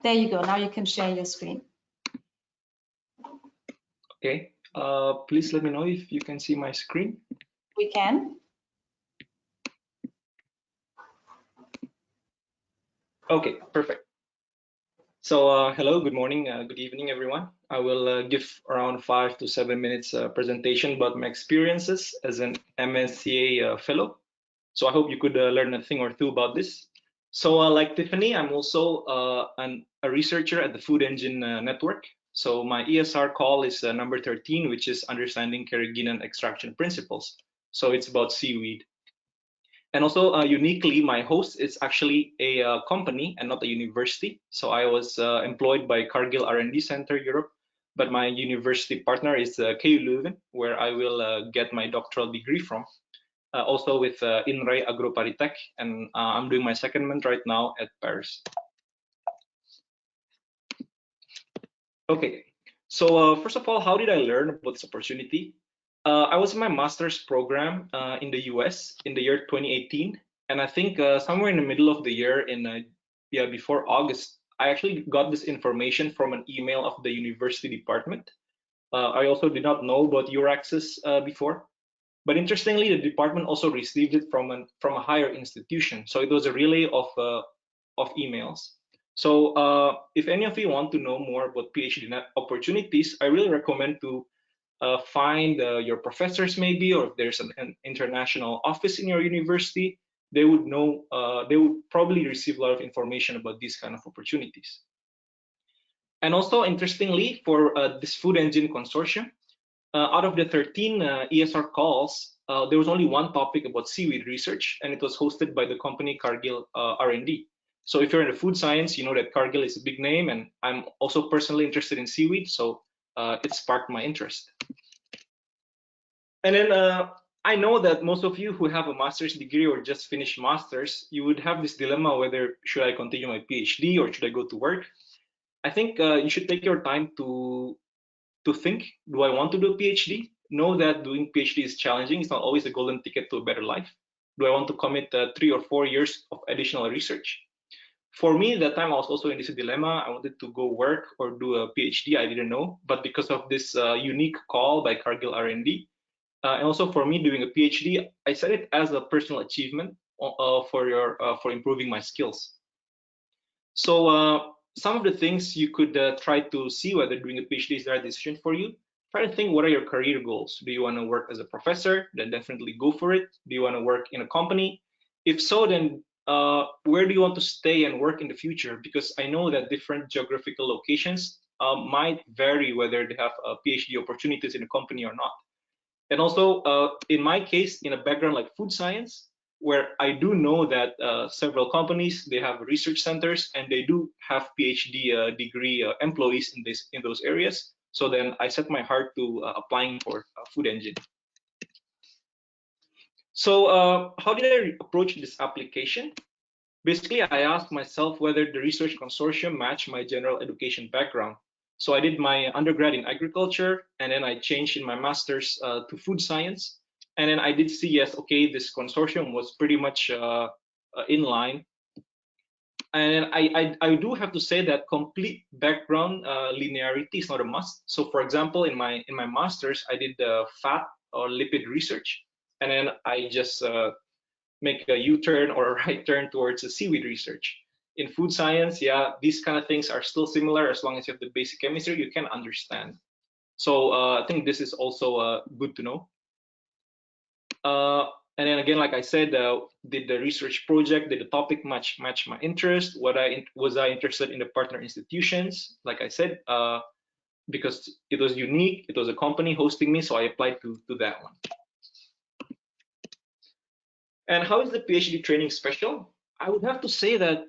There you go. Now you can share your screen. Okay. Please let me know if you can see my screen. We can. Okay, perfect. So hello, good morning, good evening, everyone. I will give around 5 to 7 minutes presentation about my experiences as an MSCA Fellow. So I hope you could learn a thing or two about this. So like Tiffany, I'm also a researcher at the Food Engine Network. So my ESR call is number 13, which is Understanding Carrageenan Extraction Principles. So it's about seaweed. And also uniquely, my host is actually a company and not a university. So I was employed by Cargill R&D Center Europe, but my university partner is KU Leuven, where I will get my doctoral degree from. Also with INRAE AgroParisTech, and I'm doing my secondment right now at Paris. Okay, so first of all, how did I learn about this opportunity? I was in my master's program in the US in the year 2018, and I think somewhere in the middle of the year, before August, I actually got this information from an email of the university department. I also did not know about Euraccess before, but interestingly, the department also received it from a higher institution. So it was a relay of emails. So if any of you want to know more about PhD opportunities, I really recommend to find your professors maybe, or if there's an international office in your university, they would know, they would probably receive a lot of information about these kind of opportunities. And also interestingly, for this Food Engine Consortium, out of the 13 ESR calls, there was only one topic about seaweed research, and it was hosted by the company Cargill R&D. So if you're in the food science, you know that Cargill is a big name, and I'm also personally interested in seaweed, so it sparked my interest. And then I know that most of you who have a master's degree or just finished master's, you would have this dilemma whether should I continue my PhD or should I go to work. I think you should take your time to think, do I want to do a PhD? Know that doing PhD is challenging. It's not always a golden ticket to a better life. Do I want to commit 3 or 4 years of additional research? For me, that time I was also in this dilemma. I wanted to go work or do a PhD. I didn't know, but because of this unique call by Cargill R&D, and also for me doing a PhD, I set it as a personal achievement for improving my skills. So some of the things you could try to see whether doing a PhD is the right decision for you. Try to think, what are your career goals? Do you want to work as a professor? Then definitely go for it. Do you want to work in a company? If so, then where do you want to stay and work in the future? Because I know that different geographical locations might vary whether they have PhD opportunities in a company or not. And also, in my case, in a background like food science, where I do know that several companies, they have research centers and they do have PhD degree employees in those areas. So then I set my heart to applying for food engine. So how did I approach this application? Basically, I asked myself whether the research consortium matched my general education background. So I did my undergrad in agriculture, and then I changed in my master's to food science. And then I did see, yes, okay, this consortium was pretty much in line. And I do have to say that complete background linearity is not a must. So for example, in my master's, I did fat or lipid research, and then I just make a U-turn or a right turn towards the seaweed research. In food science, yeah, these kind of things are still similar as long as you have the basic chemistry, you can understand. So I think this is also good to know. And then again, like I said, did the research project, did the topic match my interest? Was I interested in the partner institutions? Like I said, because it was unique, it was a company hosting me, so I applied to that one. And how is the PhD training special? I would have to say that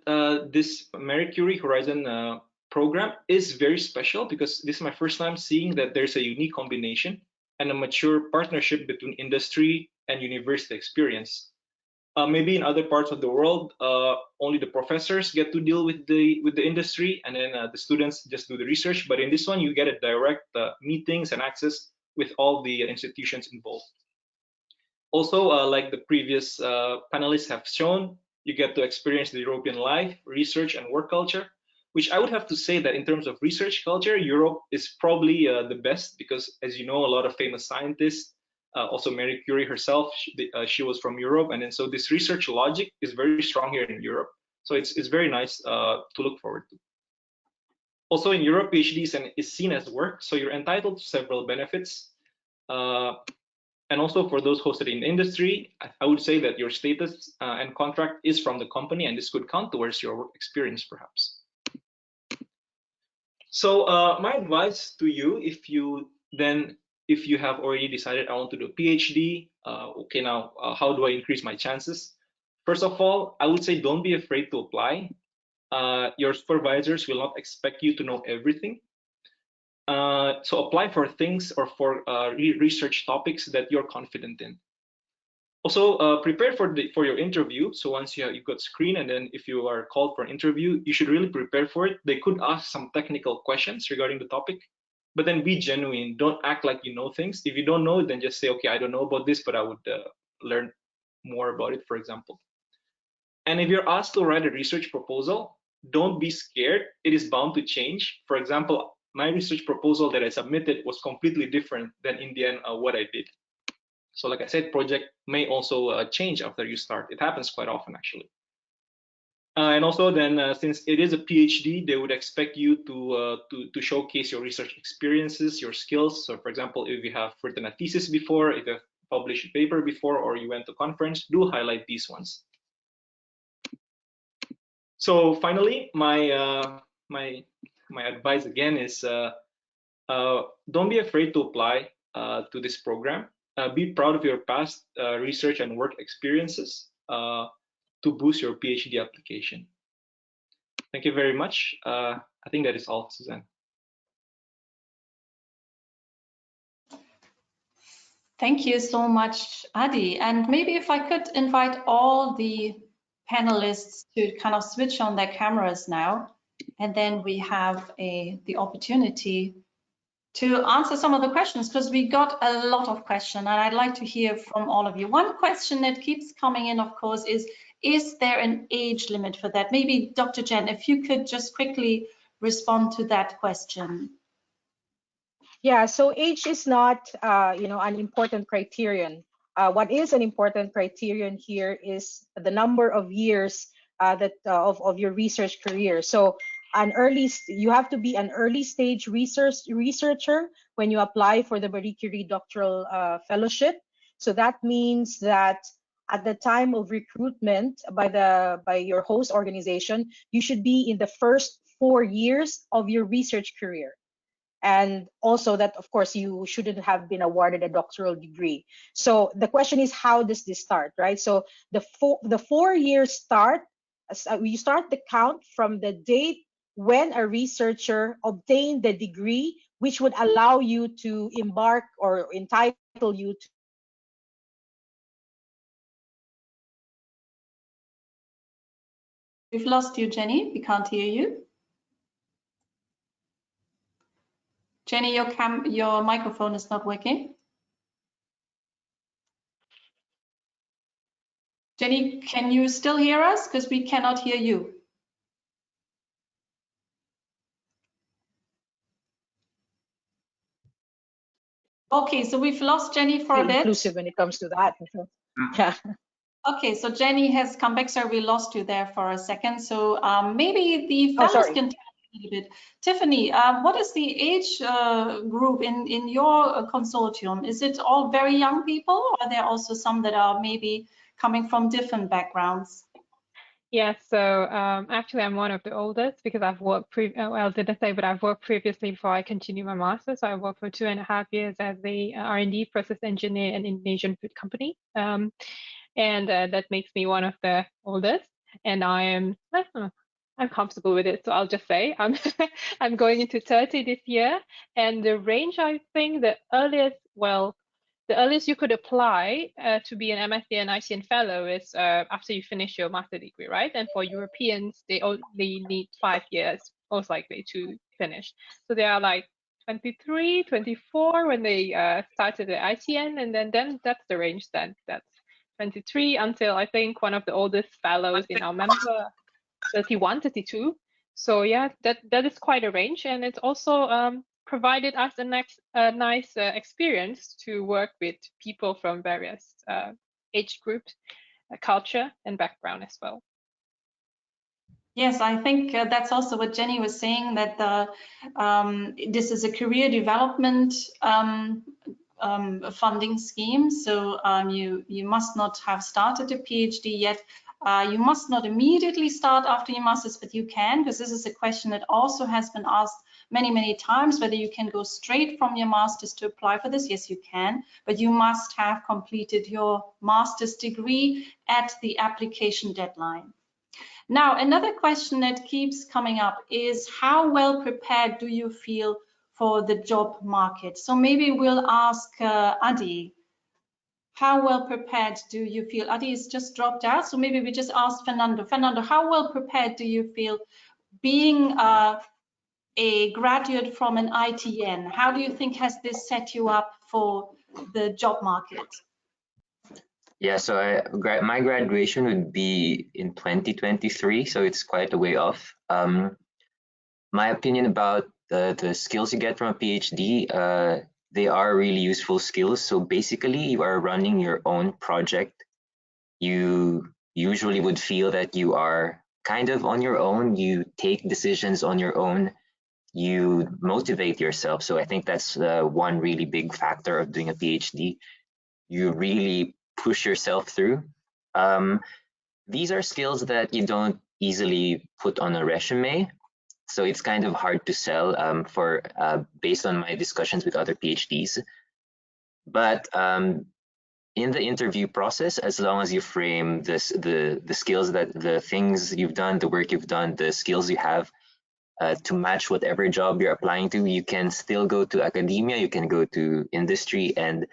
this Marie Curie Horizon program is very special because this is my first time seeing that there's a unique combination and a mature partnership between industry and university experience. Maybe in other parts of the world, only the professors get to deal with the industry, and then the students just do the research. But in this one, you get a direct meetings and access with all the institutions involved. Also, like the previous panelists have shown, you get to experience the European life, research, and work culture, which I would have to say that in terms of research culture, Europe is probably the best because, as you know, a lot of famous scientists, also Marie Curie herself, she was from Europe, and then so this research logic is very strong here in Europe. So it's very nice to look forward to. Also in Europe, PhD is seen as work, so you're entitled to several benefits. And also for those hosted in industry, I would say that your status and contract is from the company, and this could count towards your work experience, perhaps. So my advice to you, if you have already decided I want to do a PhD, okay, now how do I increase my chances? First of all, I would say don't be afraid to apply. Your supervisors will not expect you to know everything. So apply for things or for research topics that you're confident in. Also, prepare for your interview. So once you got screened, and then if you are called for an interview, you should really prepare for it. They could ask some technical questions regarding the topic, but then be genuine. Don't act like you know things. If you don't know, then just say, okay, I don't know about this, but I would learn more about it, for example. And if you're asked to write a research proposal, don't be scared. It is bound to change. For example, my research proposal that I submitted was completely different than in the end what I did. So like I said, project may also change after you start. It happens quite often, actually. And also then, since it is a PhD, they would expect you to showcase your research experiences, your skills. So for example, if you have written a thesis before, if you have published a paper before, or you went to conference, do highlight these ones. So finally, my advice again is don't be afraid to apply to this program. Be proud of your past research and work experiences to boost your PhD application. Thank you very much. I think that is all, Suzanne. Thank you so much, Adi. And maybe if I could invite all the panelists to kind of switch on their cameras now, and then we have the opportunity to answer some of the questions, because we got a lot of questions and I'd like to hear from all of you. One question that keeps coming in, of course, is there an age limit for that? Maybe Dr. Jen, if you could just quickly respond to that question. Yeah, so age is not, an important criterion. What is an important criterion here is the number of years of your research career. So you have to be an early stage researcher when you apply for the Marie Curie doctoral fellowship. So that means that at the time of recruitment by your host organization, you should be in the first 4 years of your research career. And also that, of course, you shouldn't have been awarded a doctoral degree. So the question is, how does this start, right? So the 4 years start, you start the count from the date when a researcher obtained the degree, which would allow you to embark or entitle you to. We've lost you, Jenny. We can't hear you. Jenny, your microphone is not working. Jenny, can you still hear us? Because we cannot hear you. Okay, so we've lost Jenny for a bit. Inclusive when it comes to that. Yeah. Okay, so Jenny has come back. Sorry, we lost you there for a second. So maybe the fellows can tell us a little bit. Tiffany, what is the age group in your consortium? Is it all very young people, or are there also some that are maybe coming from different backgrounds? Yes, so actually I'm one of the oldest because I've worked, I've worked previously before I continued my master's. So I worked for 2.5 years as a R&D process engineer in an Indonesian food company. And that makes me one of the oldest, and I'm comfortable with it. So I'll just say I'm I'm going into 30 this year, and the range, I think the earliest you could apply to be an MSCA and ITN fellow is after you finish your master degree, right? And for Europeans, they only need 5 years, most likely, to finish. So they are like 23, 24 when they started the ITN, and then that's the range then. That's 23 until I think one of the oldest fellows in our member, 31, 32. So yeah, that is quite a range, and it's also provided us a nice experience to work with people from various age groups, culture, and background as well. Yes, I think that's also what Jenny was saying, that this is a career development funding scheme. So you must not have started a PhD yet. You must not immediately start after your master's, but you can, because this is a question that also has been asked many times, whether you can go straight from your master's to apply for this. Yes, you can, but you must have completed your master's degree at the application deadline. Now, another question that keeps coming up is, how well prepared do you feel for the job market? So maybe we'll ask Adi, how well prepared do you feel? Adi is just dropped out, so maybe we just ask Fernando. Fernando, how well prepared do you feel being a graduate from an ITN? How do you think has this set you up for the job market? Yeah, so my graduation would be in 2023, so it's quite a way off. My opinion about the skills you get from a PhD, they are really useful skills. So basically, you are running your own project. You usually would feel that you are kind of on your own. You take decisions on your own. You motivate yourself. So I think that's one really big factor of doing a PhD. You really push yourself through. These are skills that you don't easily put on a resume. So it's kind of hard to sell based on my discussions with other PhDs. But in the interview process, as long as you frame the skills, the things you've done, the work you've done, the skills you have to match whatever job you're applying to, you can still go to academia, you can go to industry, and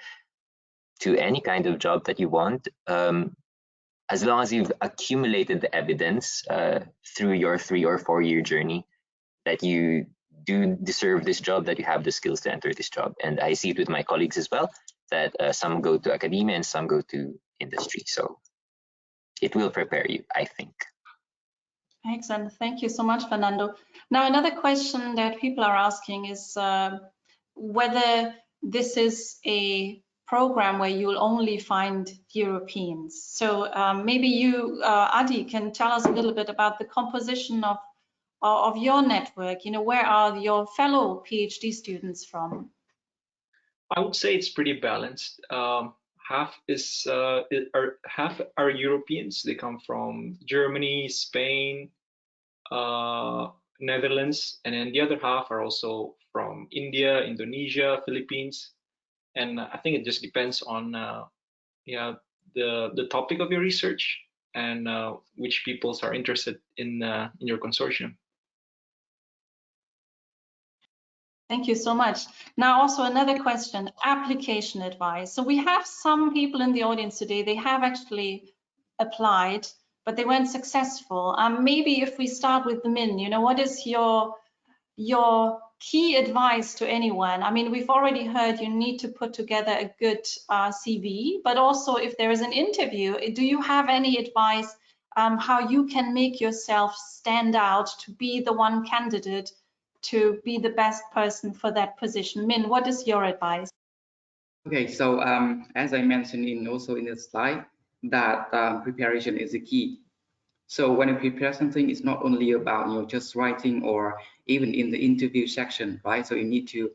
to any kind of job that you want, as long as you've accumulated the evidence through your 3 or 4 year journey that you do deserve this job, that you have the skills to enter this job. And I see it with my colleagues as well, that some go to academia and some go to industry. So it will prepare you, I think. Excellent. Thank you so much, Fernando. Now, another question that people are asking is whether this is a program where you'll only find Europeans. So maybe you, Adi, can tell us a little bit about the composition of your network. You know, where are your fellow PhD students from? I would say it's pretty balanced. Half are Europeans. They come from Germany, Spain, Netherlands, and then the other half are also from India, Indonesia, Philippines. And I think it just depends on the topic of your research and which peoples are interested in your consortium. Thank you so much. Now, also another question, application advice. So we have some people in the audience today, they have actually applied, but they weren't successful. Maybe if we start with Min, you know, what is your key advice to anyone? I mean, we've already heard you need to put together a good CV, but also if there is an interview, do you have any advice how you can make yourself stand out to be the one candidate, to be the best person for that position? Min, what is your advice? Okay, so as I mentioned also in the slide, that preparation is the key. So when you prepare something, it's not only about just writing or even in the interview section, right? So you need to,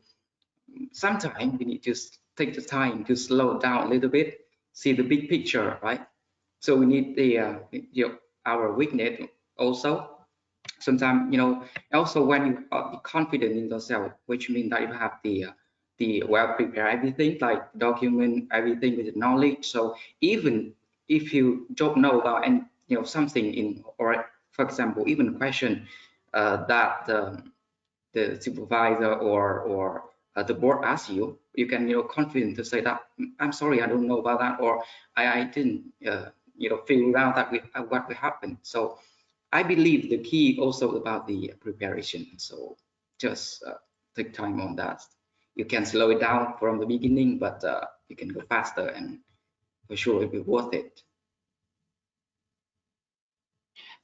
sometimes we need to take the time to slow down a little bit, see the big picture, right? So we need our weakness also. Sometimes, also when you are confident in yourself, which means that you have the well prepared everything, like document everything with the knowledge. So even if you don't know about and something in, or for example, even a question that the supervisor or the board asks you, you can confident to say that I'm sorry, I don't know about that, or I didn't figure out that what will happen. So I believe the key also about the preparation. So just take time on that. You can slow it down from the beginning, but you can go faster, and for sure it will be worth it.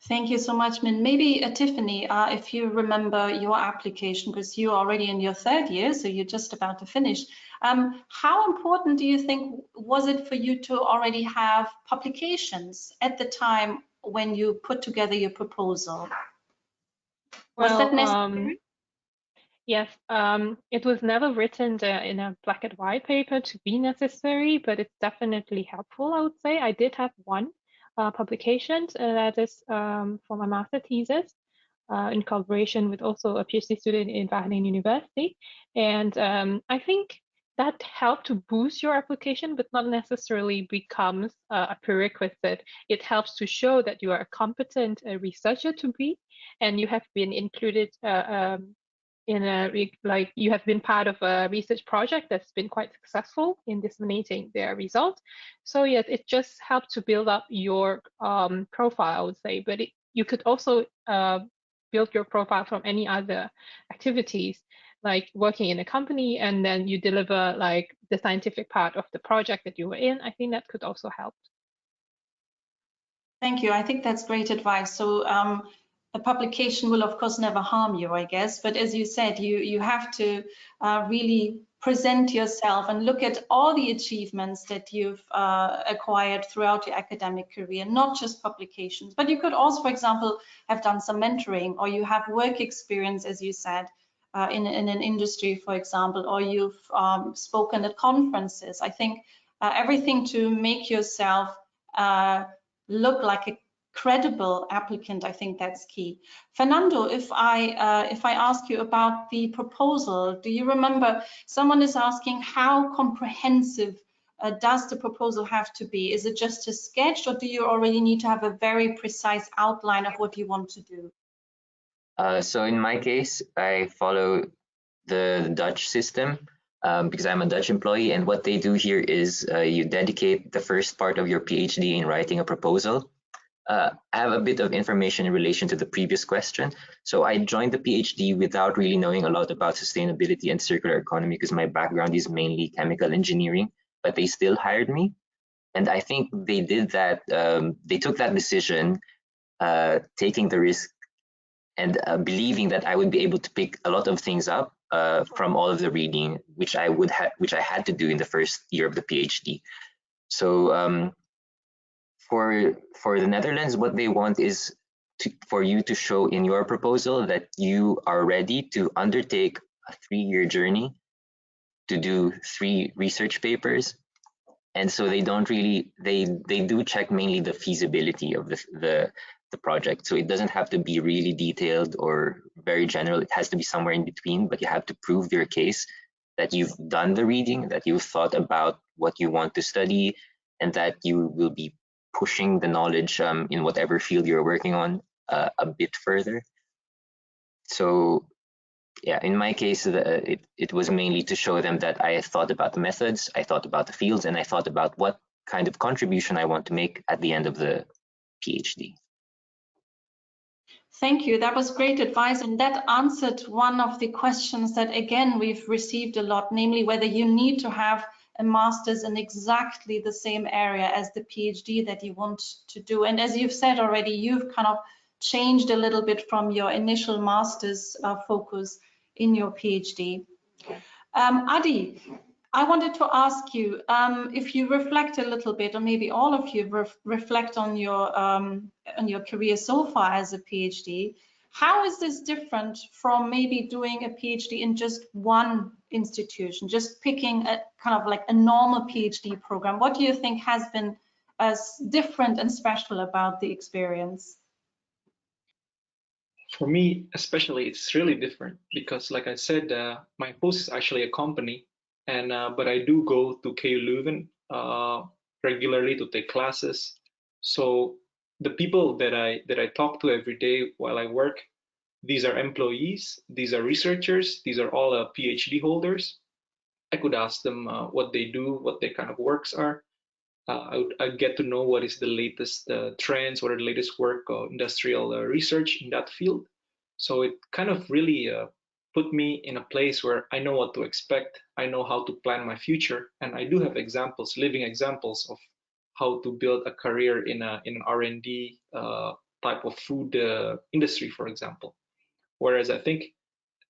Thank you so much, Min. Maybe Tiffany, if you remember your application, because you're already in your third year, so you're just about to finish. How important do you think was it for you to already have publications at the time when you put together your proposal? Was that necessary? Yes, it was never written in a black and white paper to be necessary, but it's definitely helpful, I would say. I did have one publication that is for my master thesis in collaboration with also a PhD student in Wageningen University. And I think that helped to boost your application, but not necessarily becomes a prerequisite. It helps to show that you are a competent researcher to be, and you have been included in you have been part of a research project that's been quite successful in disseminating their results. So yes, it just helped to build up your profile, I would say, but you could also build your profile from any other activities, like working in a company and then you deliver like the scientific part of the project that you were in. I think that could also help. Thank you. I think that's great advice. So a publication will of course never harm you, I guess, but as you said, you have to really present yourself and look at all the achievements that you've acquired throughout your academic career, not just publications, but you could also, for example, have done some mentoring, or you have work experience, as you said, in an industry, for example, or you've spoken at conferences. I think everything to make yourself look like a credible applicant, I think that's key. Fernando, if I ask you about the proposal, do you remember someone is asking how comprehensive does the proposal have to be? Is it just a sketch, or do you already need to have a very precise outline of what you want to do? So in my case, I follow the Dutch system because I'm a Dutch employee, and what they do here is you dedicate the first part of your PhD in writing a proposal. I have a bit of information in relation to the previous question. So I joined the PhD without really knowing a lot about sustainability and circular economy because my background is mainly chemical engineering, but they still hired me. And I think they did that, they took that decision, taking the risk and believing that I would be able to pick a lot of things up from all of the reading, which I had to do in the first year of the PhD. So for the Netherlands, what they want is for you to show in your proposal that you are ready to undertake a 3-year journey to do 3 research papers. And so they don't really, they do check mainly the feasibility of the project. So it doesn't have to be really detailed or very general. It has to be somewhere in between, but you have to prove your case that you've done the reading, that you've thought about what you want to study, and that you will be pushing the knowledge in whatever field you're working on a bit further. So yeah, in my case, it was mainly to show them that I thought about the methods, I thought about the fields, and I thought about what kind of contribution I want to make at the end of the PhD. Thank you. That was great advice, and that answered one of the questions that, again, we've received a lot, namely whether you need to have a master's in exactly the same area as the PhD that you want to do. And as you've said already, you've kind of changed a little bit from your initial master's focus in your PhD. Adi, I wanted to ask you if you reflect a little bit, or maybe all of you reflect on your career so far as a PhD. How is this different from maybe doing a PhD in just one institution, just picking a kind of like a normal PhD program? What do you think has been as different and special about the experience? For me, especially, it's really different because, like I said, my host is actually a company, and but I do go to KU Leuven regularly to take classes. So the people that I talk to every day while I work, these are employees, these are researchers, these are all PhD holders. I could ask them what they do, what their kind of works are. I'd get to know what is the latest trends, what are the latest work or industrial research in that field. So it kind of really put me in a place where I know what to expect. I know how to plan my future, and I do have examples, living examples of how to build a career in an R&D type of food industry, for example. Whereas I think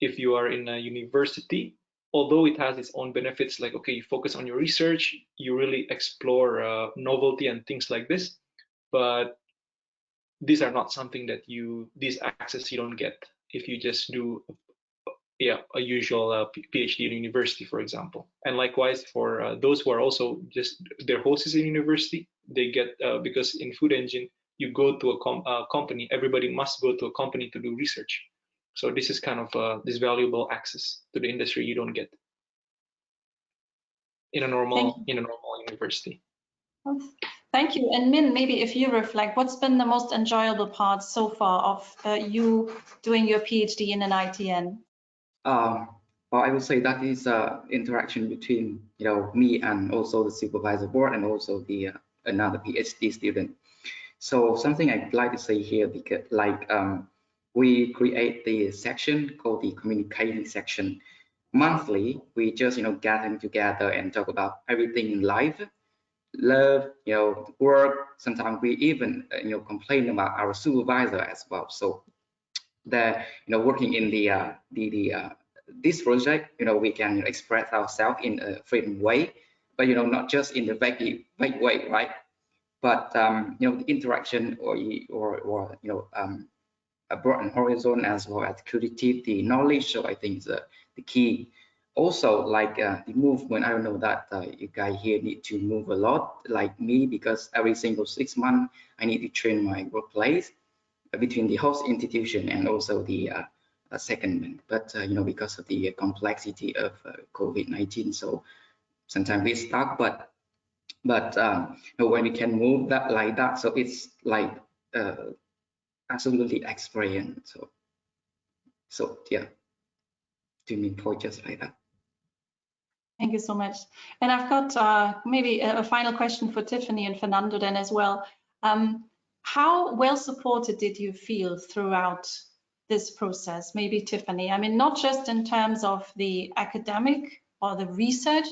if you are in a university, although it has its own benefits, like, okay, you focus on your research, you really explore novelty and things like this, but these are not something that these access you don't get if you just do a usual PhD in university, for example. And likewise for those who are also just their hosts in university, they get, because in food engine, you go to a company, everybody must go to a company to do research. So this is kind of this valuable access to the industry you don't get in a normal university. Thank you. And Min, maybe if you reflect, what's been the most enjoyable part so far of you doing your PhD in an ITN? Well, I would say that is interaction between me and also the supervisor board and also the another PhD student. So something I'd like to say here, because like we create the section called the communicating section. Monthly, we just gathering together and talk about everything in life, love, work. Sometimes we even complain about our supervisor as well. So the working in this project, we can express ourselves in a freedom way, but not just in the vague way, right? But the interaction or a broaden horizon as well as cultivate the knowledge. So I think the key. Also, like the movement, I don't know that you guys here need to move a lot, like me, because every single 6 months I need to train my workplace between the host institution and also the secondment. But because of the complexity of COVID-19, so sometimes we stuck. But when we can move that like that, so it's like absolutely experience. So yeah, to me point just like that. Thank you so much. And I've got maybe a final question for Tiffany and Fernando then as well. how well supported did you feel throughout this process? Maybe Tiffany, I mean, not just in terms of the academic or the research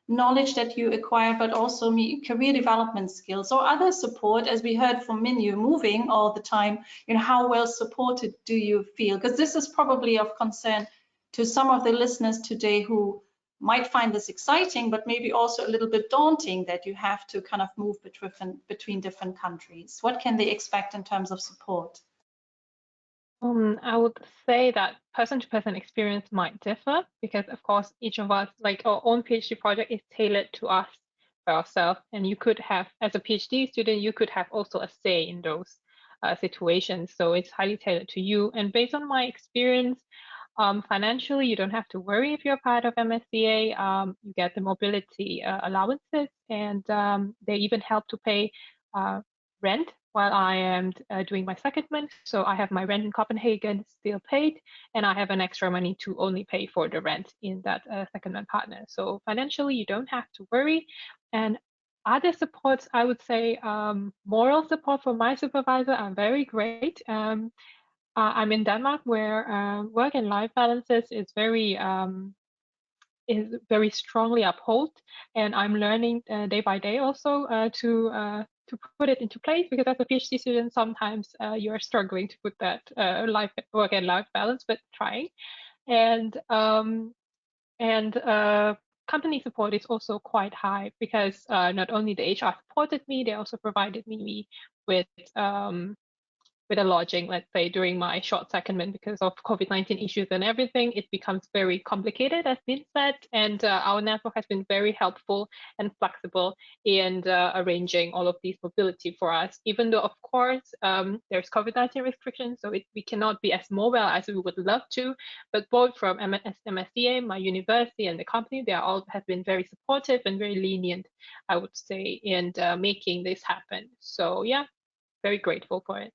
knowledge that you acquire, but also career development skills or other support, as we heard from Min, you're moving all the time. You know, how well supported do you feel? Because this is probably of concern to some of the listeners today who might find this exciting, but maybe also a little bit daunting that you have to kind of move between different countries. What can they expect in terms of support? I would say that person-to-person experience might differ because, of course, each of us, like our own PhD project is tailored to us by ourselves. And you could have, as a PhD student, you could have also a say in those situations. So it's highly tailored to you. And based on my experience, financially, you don't have to worry if you're part of MSCA. You get the mobility allowances, and they even help to pay rent while I am doing my secondment. So I have my rent in Copenhagen still paid, and I have an extra money to only pay for the rent in that secondment partner. So financially, you don't have to worry. And other supports, I would say moral support from my supervisor are very great. I'm in Denmark, where work and life balances is very strongly upheld, and I'm learning day by day also to put it into place, because as a PhD student, sometimes you're struggling to put that work and life balance, but trying. And company support is also quite high, because not only the HR supported me, they also provided me with a lodging, let's say, during my short secondment. Because of COVID-19 issues and everything, it becomes very complicated, as Min said, and our network has been very helpful and flexible in arranging all of these mobility for us, even though, of course, there's COVID-19 restrictions, so we cannot be as mobile as we would love to, but both from MSCA, my university, and the company, they all have been very supportive and very lenient, I would say, in making this happen. So yeah, very grateful for it.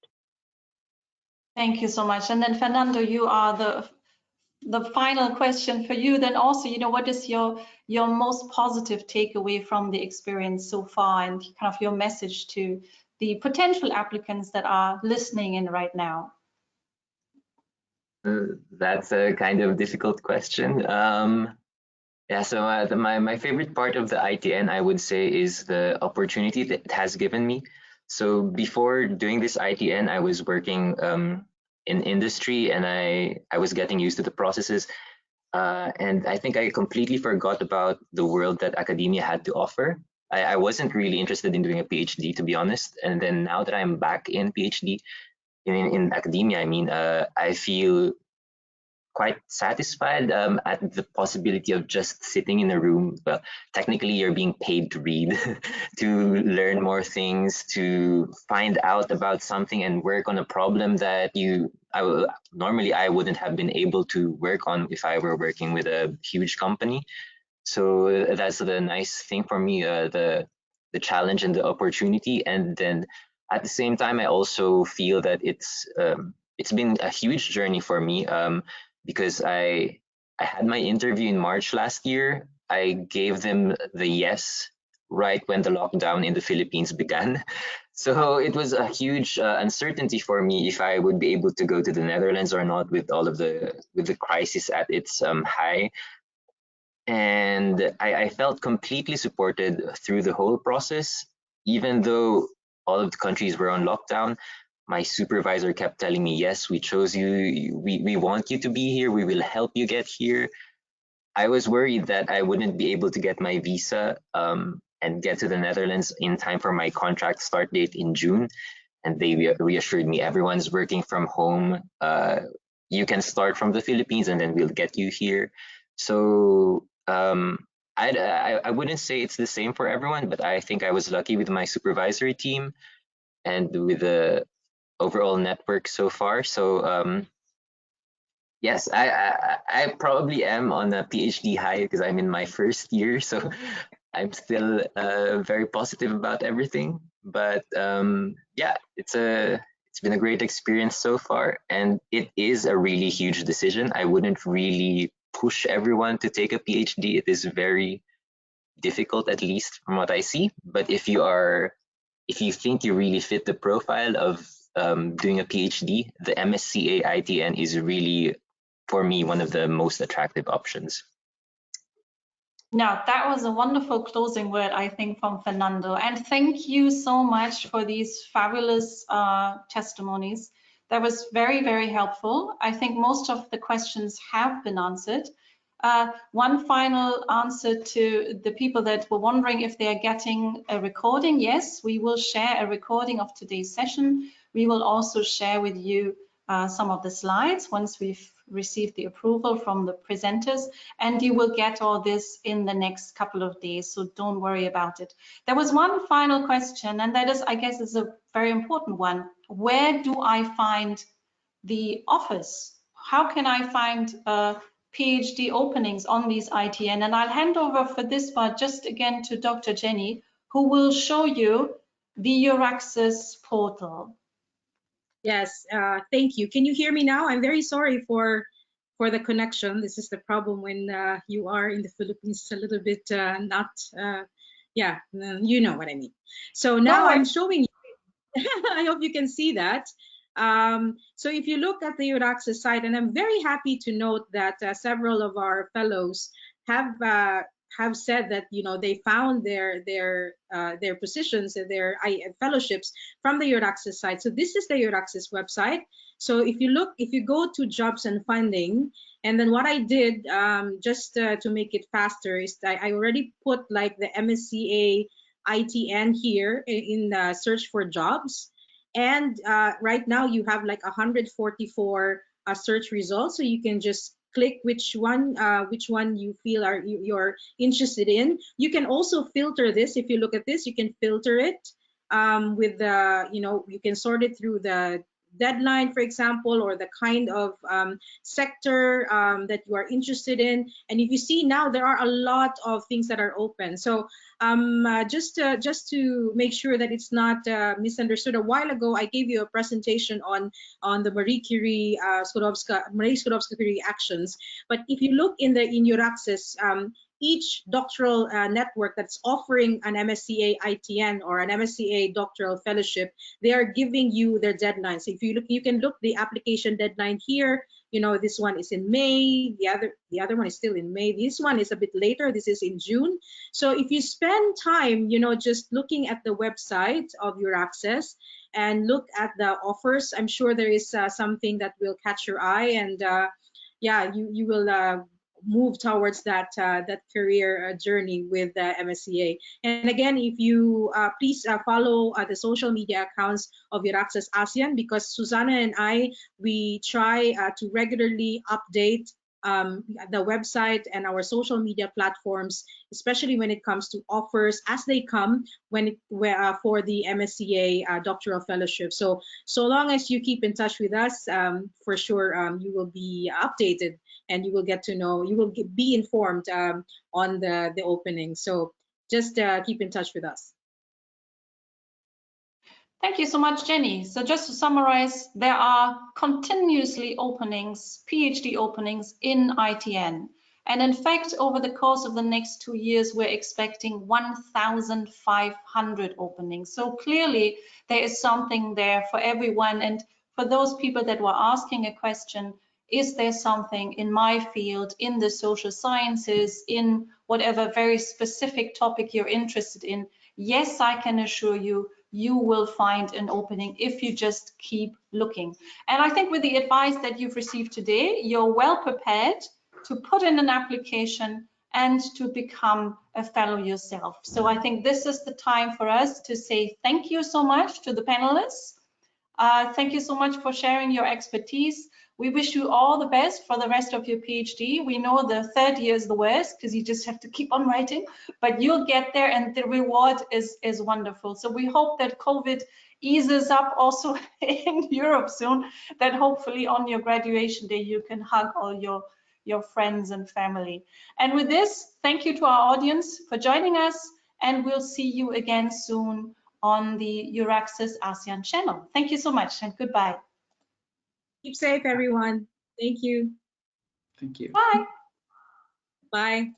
Thank you so much. And then Fernando, you are the final question for you. Then also, you know, what is your most positive takeaway from the experience so far, and kind of your message to the potential applicants that are listening in right now? That's a kind of difficult question. Yeah, so my favorite part of the ITN, I would say, is the opportunity that it has given me. So before doing this ITN, I was working in industry, and I was getting used to the processes. And I think I completely forgot about the world that academia had to offer. I wasn't really interested in doing a PhD, to be honest. And then now that I'm back in PhD, in academia, I mean, I feel quite satisfied at the possibility of just sitting in a room. Well, technically you're being paid to read, to learn more things, to find out about something and work on a problem that normally I wouldn't have been able to work on if I were working with a huge company. So that's the nice thing for me, the challenge and the opportunity. And then at the same time, I also feel that it's been a huge journey for me, because I had my interview in March last year. I gave them the yes right when the lockdown in the Philippines began. So it was a huge uncertainty for me if I would be able to go to the Netherlands or not, with all of the crisis at its high. And I felt completely supported through the whole process, even though all of the countries were on lockdown. My supervisor kept telling me, yes, we chose you, we want you to be here, we will help you get here. I was worried that I wouldn't be able to get my visa and get to the Netherlands in time for my contract start date in June. And they reassured me, everyone's working from home. You can start from the Philippines and then we'll get you here. So I wouldn't say it's the same for everyone, but I think I was lucky with my supervisory team and with the overall network so far. So yes, I probably am on a PhD high because I'm in my first year, so I'm still very positive about everything. But yeah, it's been a great experience so far, and it is a really huge decision. I wouldn't really push everyone to take a PhD. It is very difficult, at least from what I see. But if you are if you think you really fit the profile of doing a PhD, the MSCA ITN is really, for me, one of the most attractive options. Now, that was a wonderful closing word, I think, from Fernando. And thank you so much for these fabulous testimonies. That was very, very helpful. I think most of the questions have been answered. One final answer to the people that were wondering if they are getting a recording. Yes, we will share a recording of today's session. We will also share with you some of the slides once we've received the approval from the presenters, and you will get all this in the next couple of days, so don't worry about it. There was one final question, and that is, I guess, is a very important one. Where do I find the offers? How can I find PhD openings on these ITN? And I'll hand over for this part just again to Dr. Jenny, who will show you the Euraxis portal. Yes, thank you. Can you hear me now? I'm very sorry for the connection. This is the problem when you are in the Philippines. It's a little bit not, yeah, you know what I mean. So now I'm showing you. I hope you can see that. So if you look at the Euraxis site, and I'm very happy to note that several of our fellows have said that, you know, they found their positions and their fellowships from the Euraxis site. So this is the Euraxis website. So if you go to jobs and funding, and then what I did just to make it faster is that I already put like the MSCA ITN here in the search for jobs. And right now you have like 144 search results. So you can just click which one you feel you're interested in. You can also filter this. If you look at this, you can filter it with the, you know, you can sort it through the deadline, for example, or the kind of sector that you are interested in. And if you see now, there are a lot of things that are open. So just to make sure that it's not misunderstood, a while ago I gave you a presentation on the Marie Skłodowska-Curie Actions. But if you look in Euraxis, each doctoral network that's offering an MSCA ITN or an MSCA doctoral fellowship, they are giving you their deadlines. So if you look, you can look the application deadline here. You know, this one is in May, the other one is still in May. This one is a bit later. This is in June. So if you spend time, you know, just looking at the website of Euraxis and look at the offers, I'm sure there is something that will catch your eye, and yeah, you will move towards that career journey with MSCA. And again, if you please follow the social media accounts of Euraxis ASEAN, because Susanna and I, we try to regularly update the website and our social media platforms, especially when it comes to offers as they come for the MSCA doctoral fellowship. So long as you keep in touch with us, for sure you will be updated and you will get to know, you will be informed on the opening. So just keep in touch with us. Thank you so much, Jenny. So just to summarize, there are continuously openings, PhD openings in ITN. And in fact, over the course of the next 2 years, we're expecting 1,500 openings. So clearly there is something there for everyone. And for those people that were asking a question, is there something in my field, in the social sciences, in whatever very specific topic you're interested in? Yes, I can assure you, you will find an opening if you just keep looking. And I think with the advice that you've received today, you're well prepared to put in an application and to become a fellow yourself. So I think this is the time for us to say thank you so much to the panelists. Thank you so much for sharing your expertise. We wish you all the best for the rest of your PhD. We know the third year is the worst because you just have to keep on writing, but you'll get there and the reward is wonderful. So we hope that COVID eases up also in Europe soon, that hopefully on your graduation day you can hug all your friends and family. And with this, thank you to our audience for joining us, and we'll see you again soon on the Euraxis ASEAN channel. Thank you so much and goodbye. Keep safe, everyone. Thank you. Thank you. Bye. Bye.